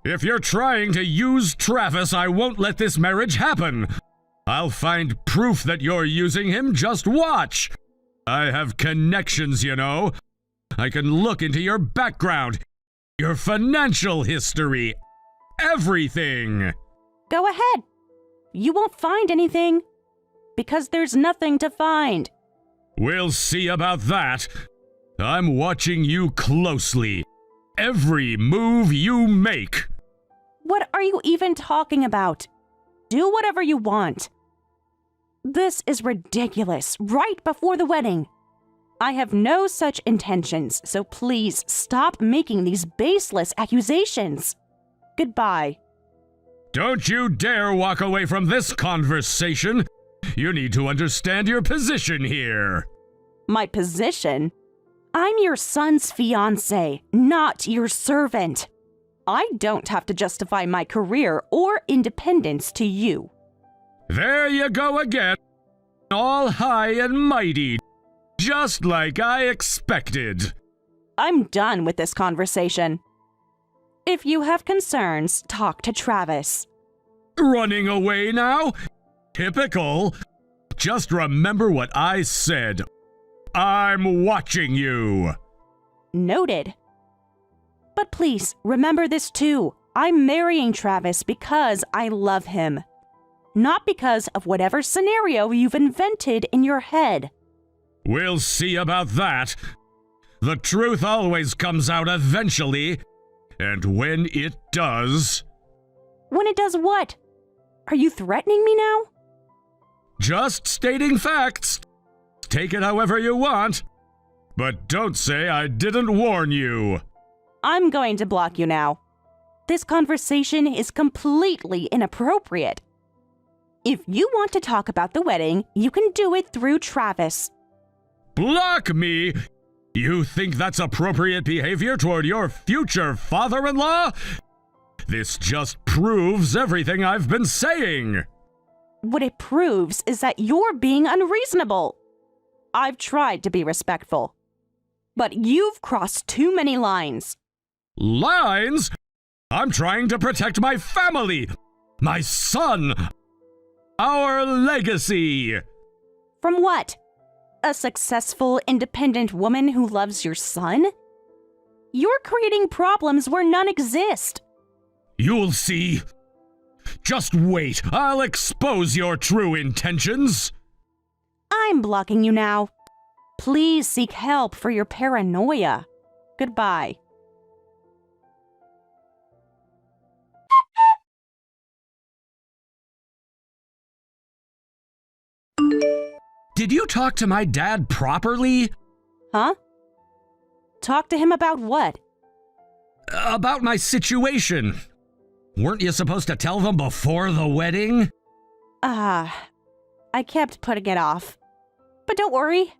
Speaker 3: If you're trying to use Travis, I won't let this marriage happen. I'll find proof that you're using him. Just watch. I have connections, you know. I can look into your background, your financial history, everything.
Speaker 1: Go ahead. You won't find anything. Because there's nothing to find.
Speaker 3: We'll see about that. I'm watching you closely. Every move you make.
Speaker 1: What are you even talking about? Do whatever you want. This is ridiculous, right before the wedding. I have no such intentions, so please stop making these baseless accusations. Goodbye.
Speaker 3: Don't you dare walk away from this conversation. You need to understand your position here.
Speaker 1: My position? I'm your son's fiancé, not your servant. I don't have to justify my career or independence to you.
Speaker 3: There you go again, all high and mighty, just like I expected.
Speaker 1: I'm done with this conversation. If you have concerns, talk to Travis.
Speaker 3: Running away now? Typical. Just remember what I said. I'm watching you.
Speaker 1: Noted. But please, remember this too. I'm marrying Travis because I love him. Not because of whatever scenario you've invented in your head.
Speaker 3: We'll see about that. The truth always comes out eventually. And when it does...
Speaker 1: When it does what? Are you threatening me now?
Speaker 3: Just stating facts. Take it however you want. But don't say I didn't warn you.
Speaker 1: I'm going to block you now. This conversation is completely inappropriate. If you want to talk about the wedding, you can do it through Travis.
Speaker 3: Block me? You think that's appropriate behavior toward your future father-in-law? This just proves everything I've been saying.
Speaker 1: What it proves is that you're being unreasonable. I've tried to be respectful. But you've crossed too many lines.
Speaker 3: Lines? I'm trying to protect my family, my son, our legacy.
Speaker 1: From what? A successful, independent woman who loves your son? You're creating problems where none exist.
Speaker 3: You'll see. Just wait. I'll expose your true intentions.
Speaker 1: I'm blocking you now. Please seek help for your paranoia. Goodbye.
Speaker 3: Did you talk to my dad properly?
Speaker 1: Huh? Talk to him about what?
Speaker 3: About my situation. Weren't you supposed to tell them before the wedding?
Speaker 1: I kept putting it off. But don't worry.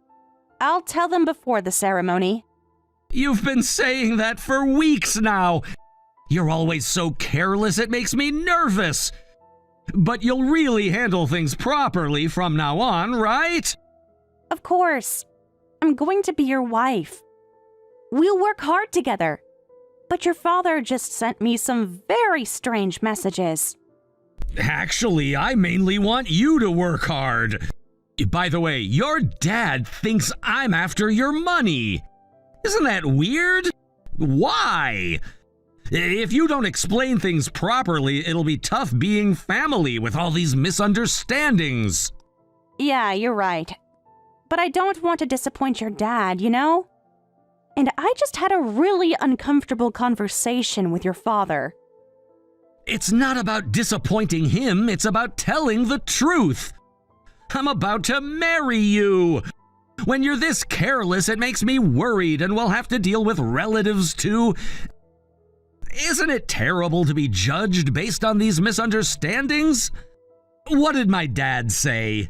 Speaker 1: I'll tell them before the ceremony.
Speaker 3: You've been saying that for weeks now. You're always so careless, it makes me nervous. But you'll really handle things properly from now on, right?
Speaker 1: Of course. I'm going to be your wife. We'll work hard together. But your father just sent me some very strange messages.
Speaker 3: Actually, I mainly want you to work hard. By the way, your dad thinks I'm after your money. Isn't that weird? Why? If you don't explain things properly, it'll be tough being family with all these misunderstandings.
Speaker 1: Yeah, you're right. But I don't want to disappoint your dad, you know? And I just had a really uncomfortable conversation with your father.
Speaker 3: It's not about disappointing him, it's about telling the truth. I'm about to marry you. When you're this careless, it makes me worried and we'll have to deal with relatives too. Isn't it terrible to be judged based on these misunderstandings? What did my dad say?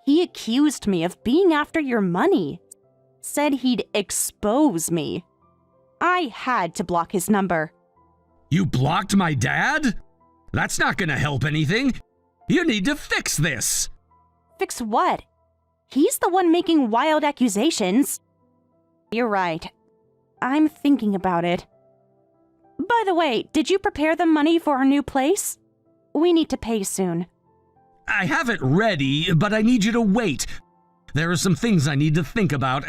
Speaker 1: He accused me of being after your money. Said he'd expose me. I had to block his number.
Speaker 3: You blocked my dad? That's not gonna help anything. You need to fix this.
Speaker 1: Fix what? He's the one making wild accusations. You're right. I'm thinking about it. By the way, did you prepare the money for our new place? We need to pay soon.
Speaker 3: I have it ready, but I need you to wait. There are some things I need to think about,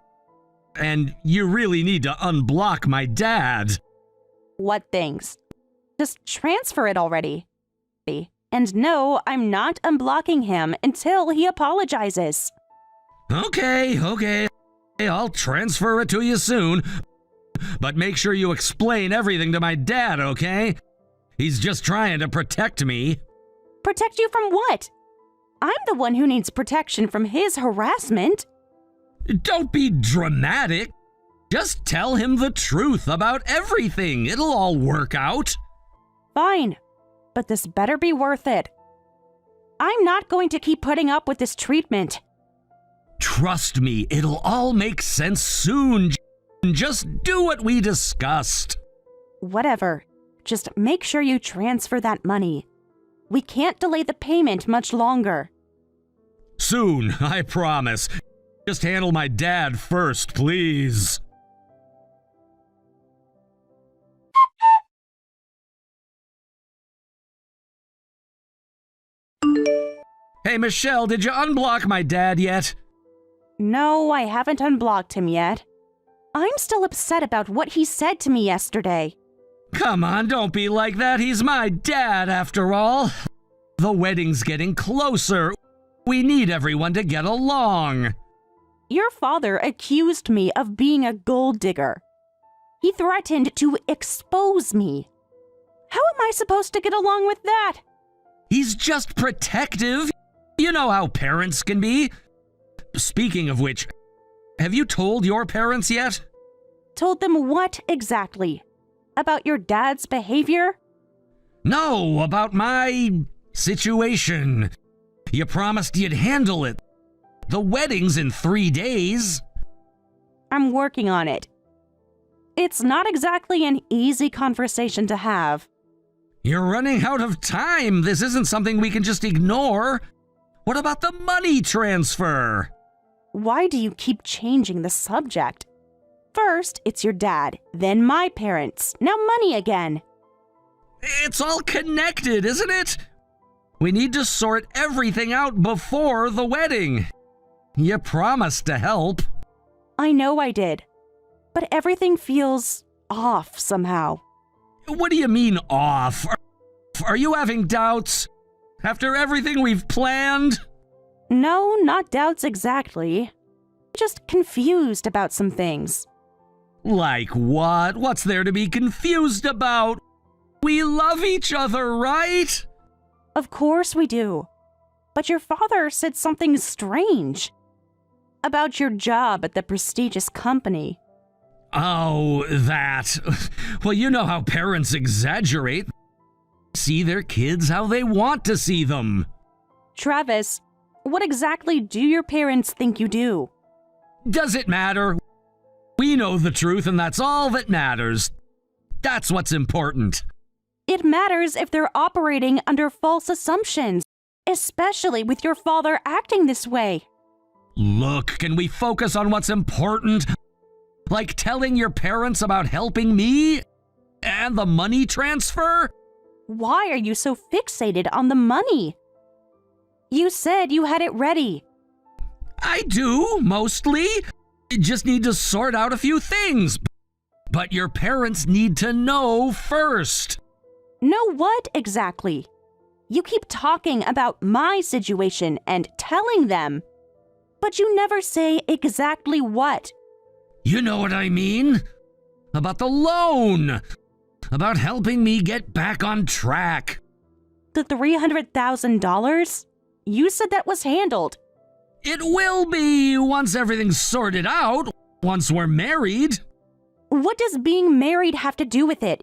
Speaker 3: and you really need to unblock my dad.
Speaker 1: What things? Just transfer it already. And no, I'm not unblocking him until he apologizes.
Speaker 3: Okay. I'll transfer it to you soon. But make sure you explain everything to my dad, okay? He's just trying to protect me.
Speaker 1: Protect you from what? I'm the one who needs protection from his harassment.
Speaker 3: Don't be dramatic. Just tell him the truth about everything. It'll all work out.
Speaker 1: Fine, but this better be worth it. I'm not going to keep putting up with this treatment.
Speaker 3: Trust me, it'll all make sense soon. Just do what we discussed.
Speaker 1: Whatever. Just make sure you transfer that money. We can't delay the payment much longer.
Speaker 3: Soon, I promise. Just handle my dad first, please. Hey, Michelle, did you unblock my dad yet?
Speaker 1: No, I haven't unblocked him yet. I'm still upset about what he said to me yesterday.
Speaker 3: Come on, don't be like that. He's my dad, after all. The wedding's getting closer. We need everyone to get along.
Speaker 1: Your father accused me of being a gold digger. He threatened to expose me. How am I supposed to get along with that?
Speaker 3: He's just protective. You know how parents can be. Speaking of which, have you told your parents yet?
Speaker 1: Told them what exactly? About your dad's behavior?
Speaker 3: No, about my situation. You promised you'd handle it. The wedding's in 3 days.
Speaker 1: I'm working on it. It's not exactly an easy conversation to have.
Speaker 3: You're running out of time. This isn't something we can just ignore. What about the money transfer?
Speaker 1: Why do you keep changing the subject? First, it's your dad, then my parents, now money again.
Speaker 3: It's all connected, isn't it? We need to sort everything out before the wedding. You promised to help.
Speaker 1: I know I did, but everything feels off somehow.
Speaker 3: What do you mean off? Are you having doubts? After everything we've planned?
Speaker 1: No, not doubts exactly. Just confused about some things.
Speaker 3: Like what? What's there to be confused about? We love each other, right?
Speaker 1: Of course we do. But your father said something strange. About your job at the prestigious company.
Speaker 3: Oh, that. Well, you know how parents exaggerate. See their kids how they want to see them.
Speaker 1: Travis, what exactly do your parents think you do?
Speaker 3: Does it matter? We know the truth, and that's all that matters. That's what's important.
Speaker 1: It matters if they're operating under false assumptions, especially with your father acting this way.
Speaker 3: Look, can we focus on what's important? Like telling your parents about helping me? And the money transfer?
Speaker 1: Why are you so fixated on the money? You said you had it ready.
Speaker 3: I do, mostly. Just need to sort out a few things. But your parents need to know first.
Speaker 1: Know what exactly? You keep talking about my situation and telling them, but you never say exactly what.
Speaker 3: You know what I mean? About the loan. About helping me get back on track.
Speaker 1: The $300,000? You said that was handled.
Speaker 3: It will be once everything's sorted out, once we're married.
Speaker 1: What does being married have to do with it?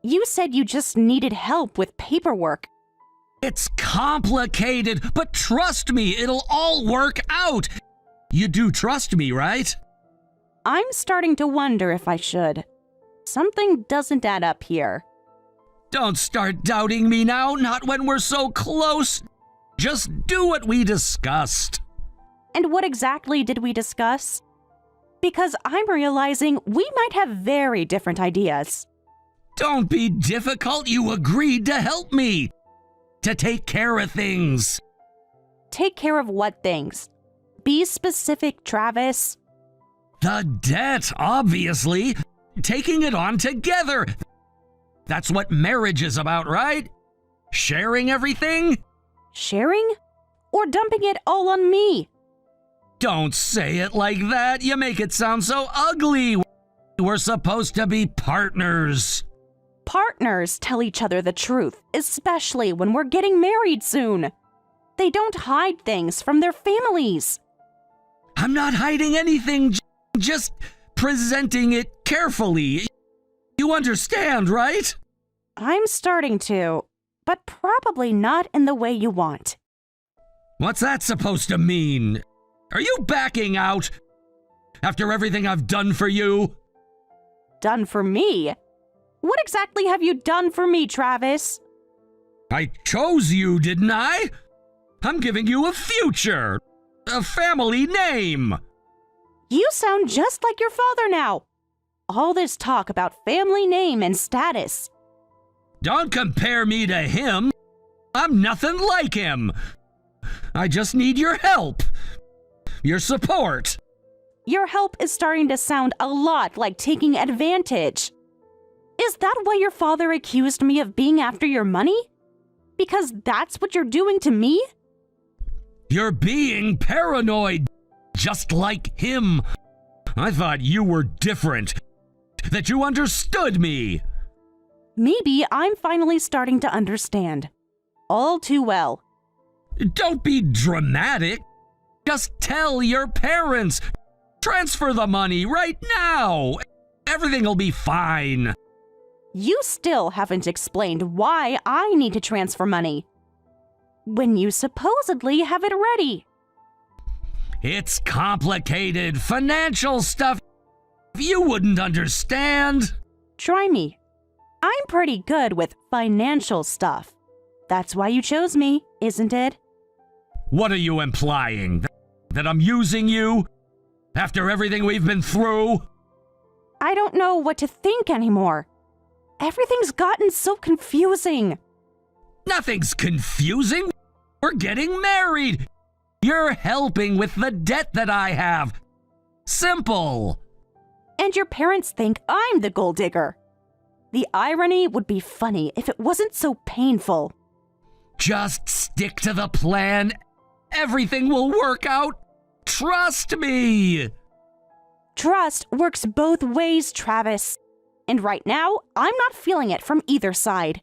Speaker 1: You said you just needed help with paperwork.
Speaker 3: It's complicated, but trust me, it'll all work out. You do trust me, right?
Speaker 1: I'm starting to wonder if I should. Something doesn't add up here.
Speaker 3: Don't start doubting me now, not when we're so close. Just do what we discussed.
Speaker 1: And what exactly did we discuss? Because I'm realizing we might have very different ideas.
Speaker 3: Don't be difficult. You agreed to help me. To take care of things.
Speaker 1: Take care of what things? Be specific, Travis.
Speaker 3: The debt, obviously. Taking it on together. That's what marriage is about, right? Sharing everything?
Speaker 1: Sharing? Or dumping it all on me?
Speaker 3: Don't say it like that. You make it sound so ugly. We're supposed to be partners.
Speaker 1: Partners tell each other the truth, especially when we're getting married soon. They don't hide things from their families.
Speaker 3: I'm not hiding anything, just presenting it carefully. You understand, right?
Speaker 1: I'm starting to, but probably not in the way you want.
Speaker 3: What's that supposed to mean? Are you backing out? After everything I've done for you?
Speaker 1: Done for me? What exactly have you done for me, Travis?
Speaker 3: I chose you, didn't I? I'm giving you a future. A family name.
Speaker 1: You sound just like your father now. All this talk about family name and status.
Speaker 3: Don't compare me to him. I'm nothing like him. I just need your help. Your support.
Speaker 1: Your help is starting to sound a lot like taking advantage. Is that why your father accused me of being after your money? Because that's what you're doing to me?
Speaker 3: You're being paranoid, just like him. I thought you were different, that you understood me.
Speaker 1: Maybe I'm finally starting to understand. All too well.
Speaker 3: Don't be dramatic. Just tell your parents. Transfer the money right now. Everything will be fine.
Speaker 1: You still haven't explained why I need to transfer money when you supposedly have it ready.
Speaker 3: It's complicated financial stuff. You wouldn't understand.
Speaker 1: Try me. I'm pretty good with financial stuff. That's why you chose me, isn't it?
Speaker 3: What are you implying? That I'm using you? After everything we've been through?
Speaker 1: I don't know what to think anymore. Everything's gotten so confusing.
Speaker 3: Nothing's confusing. We're getting married. You're helping with the debt that I have. Simple.
Speaker 1: And your parents think I'm the gold digger. The irony would be funny if it wasn't so painful.
Speaker 3: Just stick to the plan. Everything will work out. Trust me.
Speaker 1: Trust works both ways, Travis. And right now, I'm not feeling it from either side.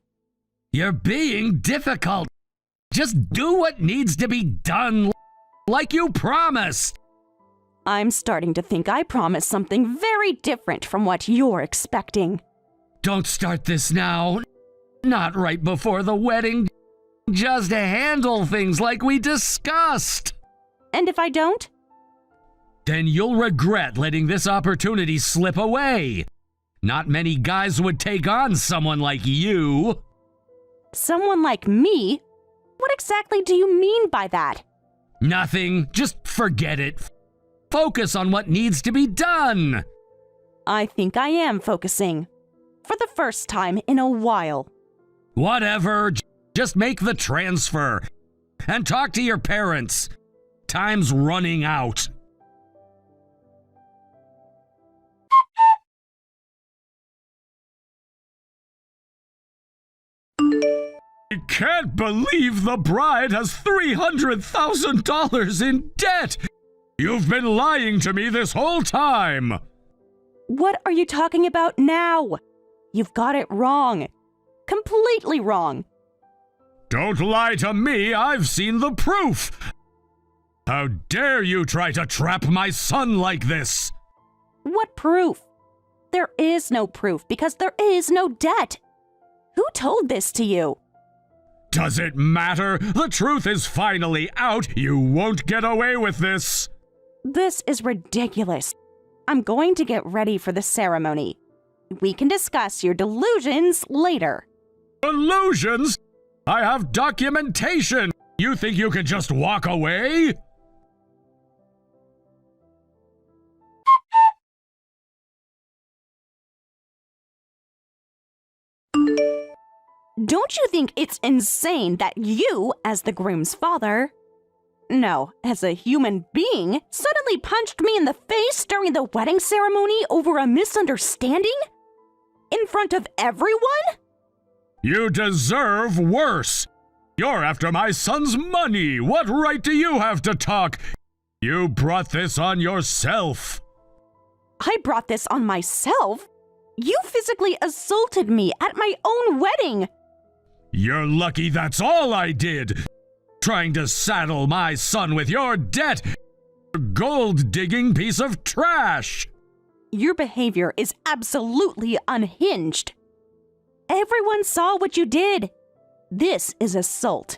Speaker 3: You're being difficult. Just do what needs to be done, like you promised.
Speaker 1: I'm starting to think I promised something very different from what you're expecting.
Speaker 3: Don't start this now. Not right before the wedding. Just handle things like we discussed.
Speaker 1: And if I don't?
Speaker 3: Then you'll regret letting this opportunity slip away. Not many guys would take on someone like you.
Speaker 1: Someone like me? What exactly do you mean by that?
Speaker 3: Nothing. Just forget it. Focus on what needs to be done.
Speaker 1: I think I am focusing. For the first time in a while.
Speaker 3: Whatever. Just make the transfer. And talk to your parents. Time's running out. I can't believe the bride has $300,000 in debt! You've been lying to me this whole time!
Speaker 1: What are you talking about now? You've got it wrong. Completely wrong.
Speaker 3: Don't lie to me, I've seen the proof! How dare you try to trap my son like this?
Speaker 1: What proof? There is no proof because there is no debt. Who told this to you?
Speaker 3: Does it matter? The truth is finally out. You won't get away with this.
Speaker 1: This is ridiculous. I'm going to get ready for the ceremony. We can discuss your delusions later.
Speaker 3: Delusions? I have documentation. You think you can just walk away?
Speaker 1: Don't you think it's insane that you, as the groom's father, no, as a human being, suddenly punched me in the face during the wedding ceremony over a misunderstanding? In front of everyone?
Speaker 3: You deserve worse. You're after my son's money. What right do you have to talk? You brought this on yourself.
Speaker 1: I brought this on myself? You physically assaulted me at my own wedding.
Speaker 3: You're lucky that's all I did. Trying to saddle my son with your debt. Gold-digging piece of trash.
Speaker 1: Your behavior is absolutely unhinged. Everyone saw what you did. This is assault.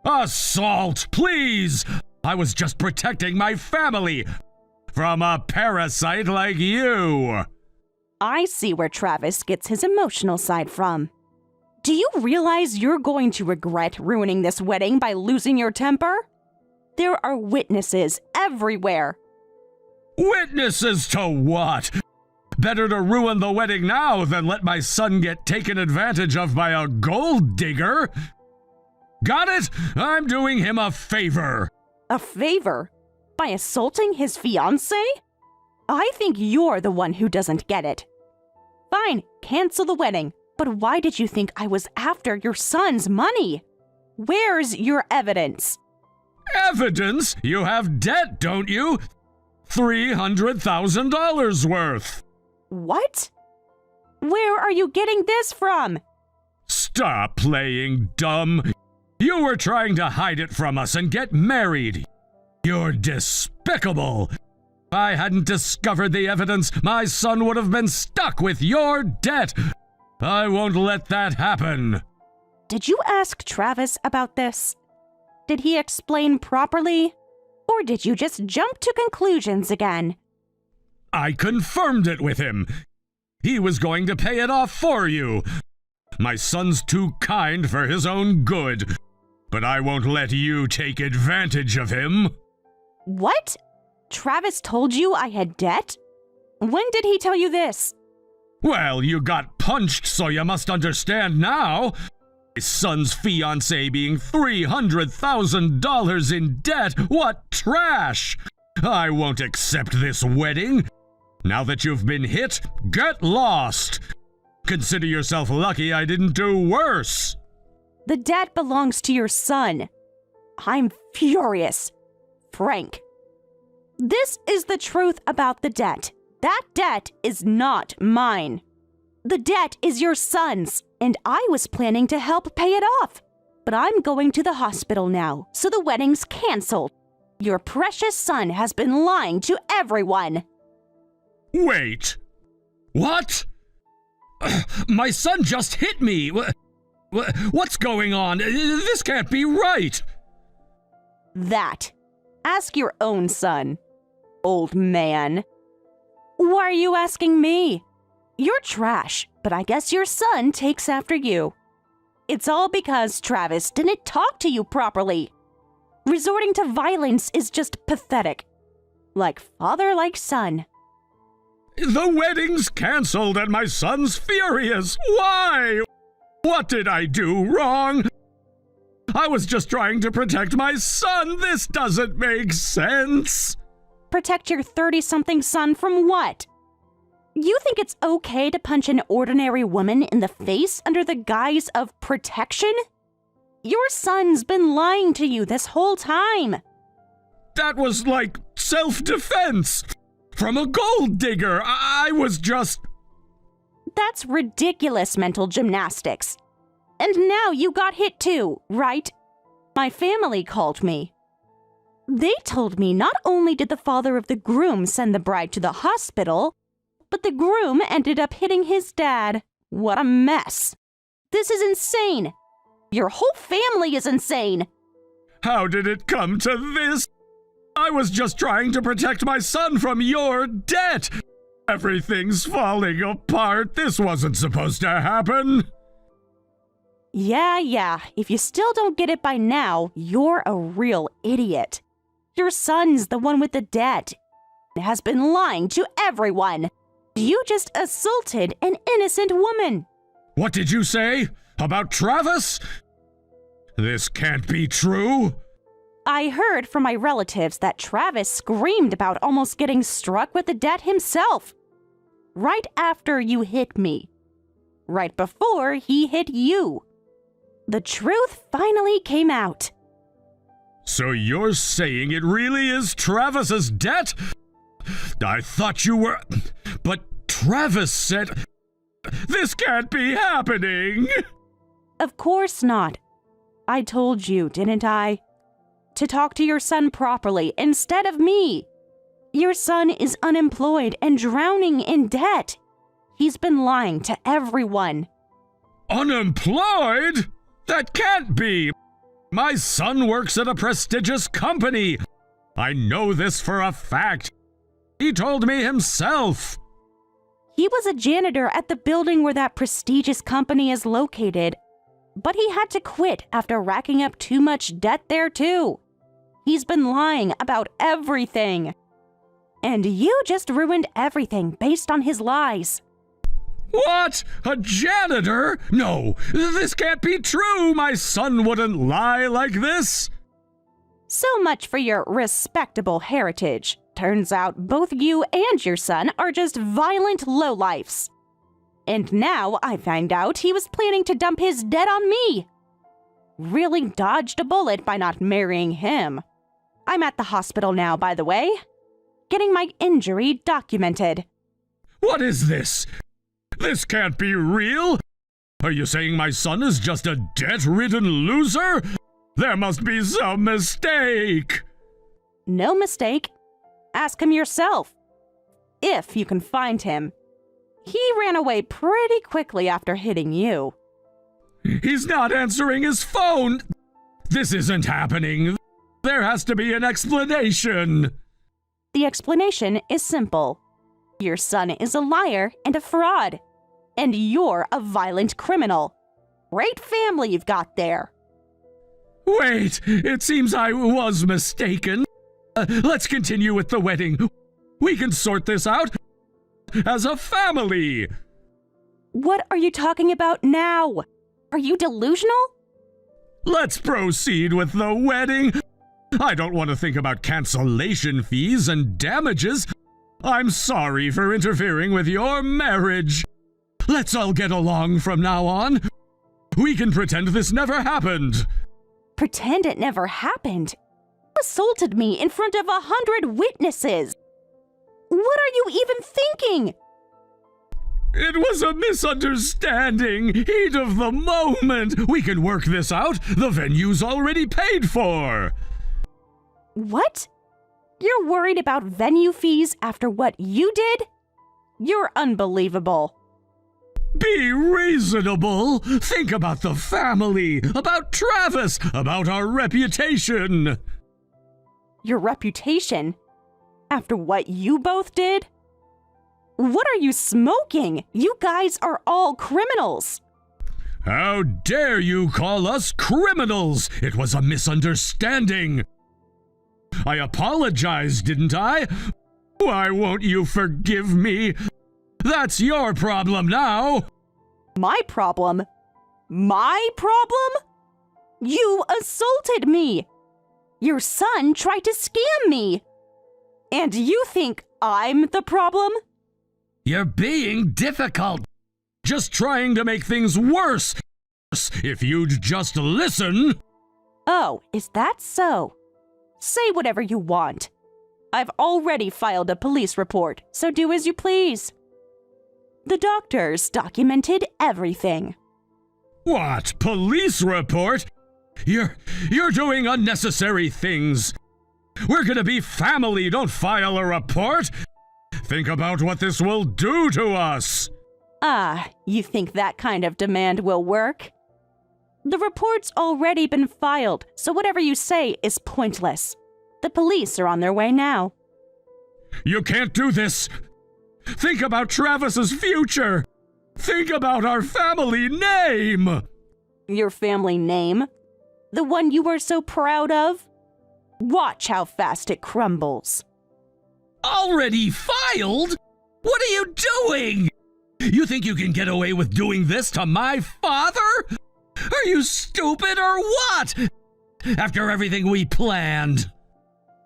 Speaker 3: Assault, please! I was just protecting my family from a parasite like you.
Speaker 1: I see where Travis gets his emotional side from. Do you realize you're going to regret ruining this wedding by losing your temper? There are witnesses everywhere.
Speaker 3: Witnesses to what? Better to ruin the wedding now than let my son get taken advantage of by a gold digger. Got it? I'm doing him a favor.
Speaker 1: A favor? By assaulting his fiancée? I think you're the one who doesn't get it. Fine, cancel the wedding. But why did you think I was after your son's money? Where's your evidence?
Speaker 3: Evidence? You have debt, don't you? $300,000 worth.
Speaker 1: What? Where are you getting this from?
Speaker 3: Stop playing dumb. You were trying to hide it from us and get married. You're despicable. If I hadn't discovered the evidence, my son would have been stuck with your debt. I won't let that happen.
Speaker 1: Did you ask Travis about this? Did he explain properly? Or did you just jump to conclusions again?
Speaker 3: I confirmed it with him. He was going to pay it off for you. My son's too kind for his own good. But I won't let you take advantage of him.
Speaker 1: What? Travis told you I had debt? When did he tell you this?
Speaker 3: Well, you got punched, so you must understand now. My son's fiancé being $300,000 in debt. What trash! I won't accept this wedding. Now that you've been hit, get lost. Consider yourself lucky I didn't do worse.
Speaker 1: The debt belongs to your son. I'm furious. Frank. This is the truth about the debt. That debt is not mine. The debt is your son's, and I was planning to help pay it off. But I'm going to the hospital now, so the wedding's canceled. Your precious son has been lying to everyone.
Speaker 3: Wait. What? My son just hit me. What's going on? This can't be right.
Speaker 1: That. Ask your own son, old man. Why are you asking me? You're trash, but I guess your son takes after you. It's all because Travis didn't talk to you properly. Resorting to violence is just pathetic. Like father, like son.
Speaker 3: The wedding's canceled and my son's furious. Why? What did I do wrong? I was just trying to protect my son. This doesn't make sense.
Speaker 1: Protect your 30-something son from what? You think it's okay to punch an ordinary woman in the face under the guise of protection? Your son's been lying to you this whole time.
Speaker 3: That was like self-defense. From a gold digger. I was just...
Speaker 1: That's ridiculous mental gymnastics. And now you got hit too, right? My family called me. They told me not only did the father of the groom send the bride to the hospital, but the groom ended up hitting his dad. What a mess. This is insane. Your whole family is insane.
Speaker 3: How did it come to this? I was just trying to protect my son from your debt. Everything's falling apart. This wasn't supposed to happen.
Speaker 1: Yeah. If you still don't get it by now, you're a real idiot. Your son's the one with the debt. Has been lying to everyone. You just assaulted an innocent woman.
Speaker 3: What did you say? About Travis? This can't be true.
Speaker 1: I heard from my relatives that Travis screamed about almost getting struck with the debt himself. Right after you hit me. Right before he hit you. The truth finally came out.
Speaker 3: So you're saying it really is Travis's debt? I thought you were... But Travis said... This can't be happening!
Speaker 1: Of course not. I told you, didn't I? To talk to your son properly instead of me. Your son is unemployed and drowning in debt. He's been lying to everyone.
Speaker 3: Unemployed? That can't be! My son works at a prestigious company. I know this for a fact. He told me himself.
Speaker 1: He was a janitor at the building where that prestigious company is located. But he had to quit after racking up too much debt there too. He's been lying about everything. And you just ruined everything based on his lies.
Speaker 3: What? A janitor? No, this can't be true. My son wouldn't lie like this.
Speaker 1: So much for your respectable heritage. Turns out both you and your son are just violent lowlifes. And now I find out he was planning to dump his debt on me. Really dodged a bullet by not marrying him. I'm at the hospital now, by the way. Getting my injury documented.
Speaker 3: What is this? This can't be real. Are you saying my son is just a debt-ridden loser? There must be some mistake.
Speaker 1: No mistake. Ask him yourself. If you can find him. He ran away pretty quickly after hitting you.
Speaker 3: He's not answering his phone. This isn't happening. There has to be an explanation.
Speaker 1: The explanation is simple. Your son is a liar and a fraud. And you're a violent criminal. Great family you've got there.
Speaker 3: Wait, it seems I was mistaken. Let's continue with the wedding. We can sort this out as a family.
Speaker 1: What are you talking about now? Are you delusional?
Speaker 3: Let's proceed with the wedding. I don't want to think about cancellation fees and damages. I'm sorry for interfering with your marriage. Let's all get along from now on. We can pretend this never happened.
Speaker 1: Pretend it never happened? You assaulted me in front of 100 witnesses. What are you even thinking?
Speaker 3: It was a misunderstanding. Heat of the moment. We can work this out. The venue's already paid for.
Speaker 1: What? You're worried about venue fees after what you did? You're unbelievable.
Speaker 3: Be reasonable. Think about the family, about Travis, about our reputation.
Speaker 1: Your reputation? After what you both did? What are you smoking? You guys are all criminals.
Speaker 3: How dare you call us criminals? It was a misunderstanding. I apologized, didn't I? Why won't you forgive me? That's your problem now.
Speaker 1: My problem? My problem? You assaulted me. Your son tried to scam me. And you think I'm the problem?
Speaker 3: You're being difficult. Just trying to make things worse. If you'd just listen.
Speaker 1: Oh, is that so? Say whatever you want. I've already filed a police report, so do as you please. The doctors documented everything.
Speaker 3: What? Police report? You're doing unnecessary things. We're gonna be family, don't file a report. Think about what this will do to us.
Speaker 1: Ah, you think that kind of demand will work? The report's already been filed, so whatever you say is pointless. The police are on their way now.
Speaker 3: You can't do this. Think about Travis's future. Think about our family name.
Speaker 1: Your family name? The one you were so proud of? Watch how fast it crumbles.
Speaker 3: Already filed? What are you doing? You think you can get away with doing this to my father? Are you stupid or what? After everything we planned.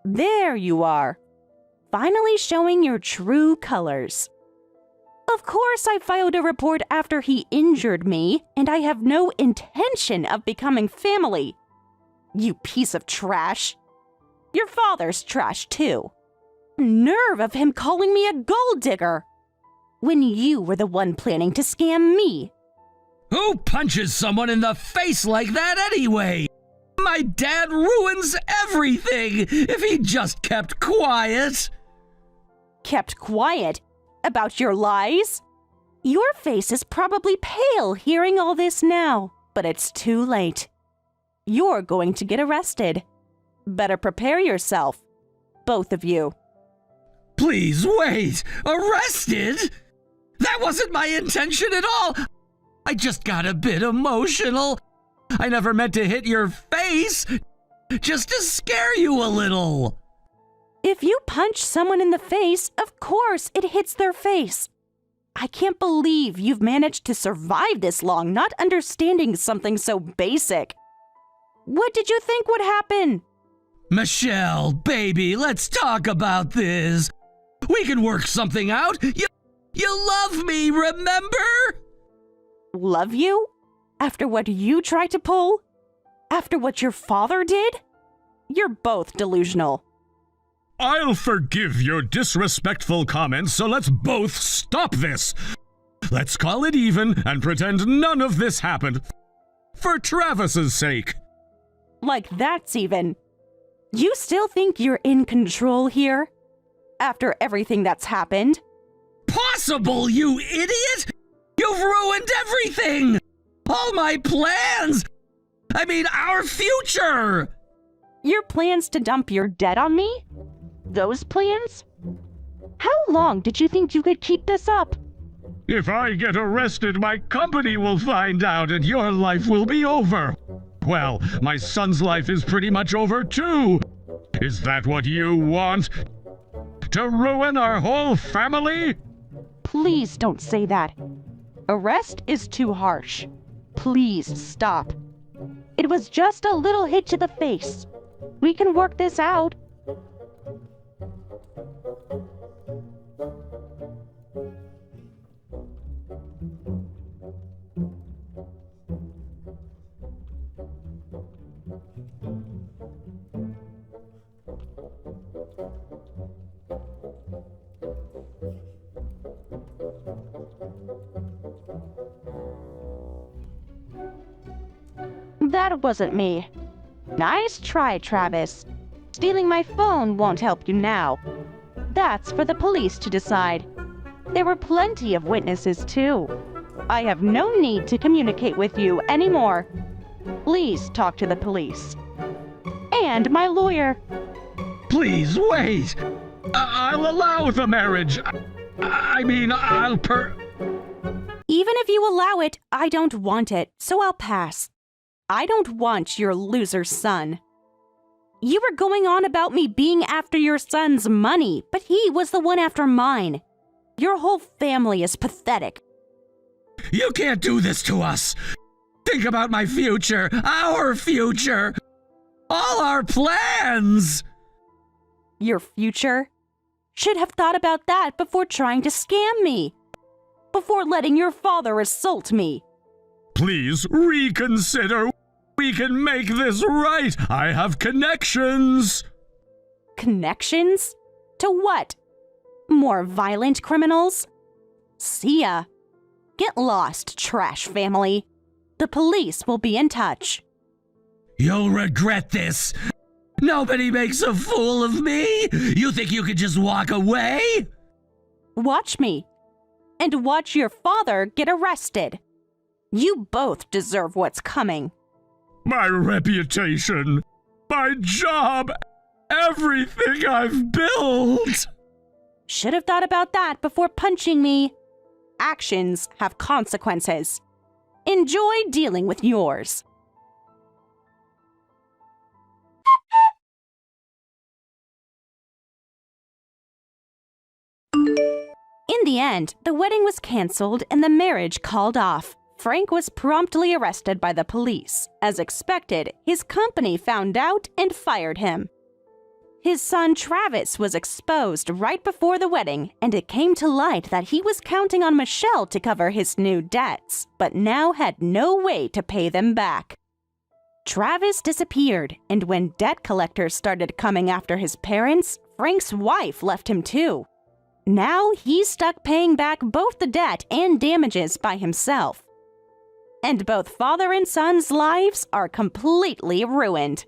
Speaker 1: There you are. Finally showing your true colors. Of course, I filed a report after he injured me, and I have no intention of becoming family. You piece of trash. Your father's trash, too. Nerve of him calling me a gold digger, when you were the one planning to scam me.
Speaker 3: Who punches someone in the face like that anyway? My dad ruins everything if he just kept quiet.
Speaker 1: Kept quiet? About your lies? Your face is probably pale hearing all this now, but it's too late. You're going to get arrested. Better prepare yourself, both of you.
Speaker 3: Please wait! Arrested? That wasn't my intention at all! I just got a bit emotional. I never meant to hit your face, just to scare you a little.
Speaker 1: If you punch someone in the face, of course it hits their face. I can't believe you've managed to survive this long not understanding something so basic. What did you think would happen?
Speaker 3: Michelle, baby, let's talk about this. We can work something out. You love me, remember?
Speaker 1: Love you? After what you tried to pull? After what your father did? You're both delusional.
Speaker 3: I'll forgive your disrespectful comments, so let's both stop this. Let's call it even and pretend none of this happened. For Travis's sake.
Speaker 1: Like that's even. You still think you're in control here? After everything that's happened?
Speaker 3: Possible, you idiot! You've ruined everything! All my plans! I mean, our future!
Speaker 1: Your plans to dump your debt on me? Those plans? How long did you think you could keep this up?
Speaker 3: If I get arrested, my company will find out and your life will be over. Well, my son's life is pretty much over too. Is that what you want? To ruin our whole family?
Speaker 1: Please don't say that. Arrest is too harsh. Please stop. It was just a little hit to the face. We can work this out. That wasn't me. Nice try, Travis. Stealing my phone won't help you now. That's for the police to decide. There were plenty of witnesses, too. I have no need to communicate with you anymore. Please talk to the police. And my lawyer.
Speaker 3: Please wait. I'll allow the marriage.
Speaker 1: Even if you allow it, I don't want it, so I'll pass. I don't want your loser son. You were going on about me being after your son's money, but he was the one after mine. Your whole family is pathetic.
Speaker 3: You can't do this to us. Think about my future, our future, all our plans.
Speaker 1: Your future? Should have thought about that before trying to scam me. Before letting your father assault me.
Speaker 3: Please reconsider. We can make this right. I have connections.
Speaker 1: Connections? To what? More violent criminals? See ya. Get lost, trash family. The police will be in touch.
Speaker 3: You'll regret this. Nobody makes a fool of me. You think you could just walk away?
Speaker 1: Watch me. And watch your father get arrested. You both deserve what's coming.
Speaker 3: My reputation, my job, everything I've built.
Speaker 1: Should have thought about that before punching me. Actions have consequences. Enjoy dealing with yours. In the end, the wedding was canceled and the marriage called off. Frank was promptly arrested by the police. As expected, his company found out and fired him. His son Travis was exposed right before the wedding, and it came to light that he was counting on Michelle to cover his new debts, but now had no way to pay them back. Travis disappeared, and when debt collectors started coming after his parents, Frank's wife left him too. Now he's stuck paying back both the debt and damages by himself. And both father and son's lives are completely ruined.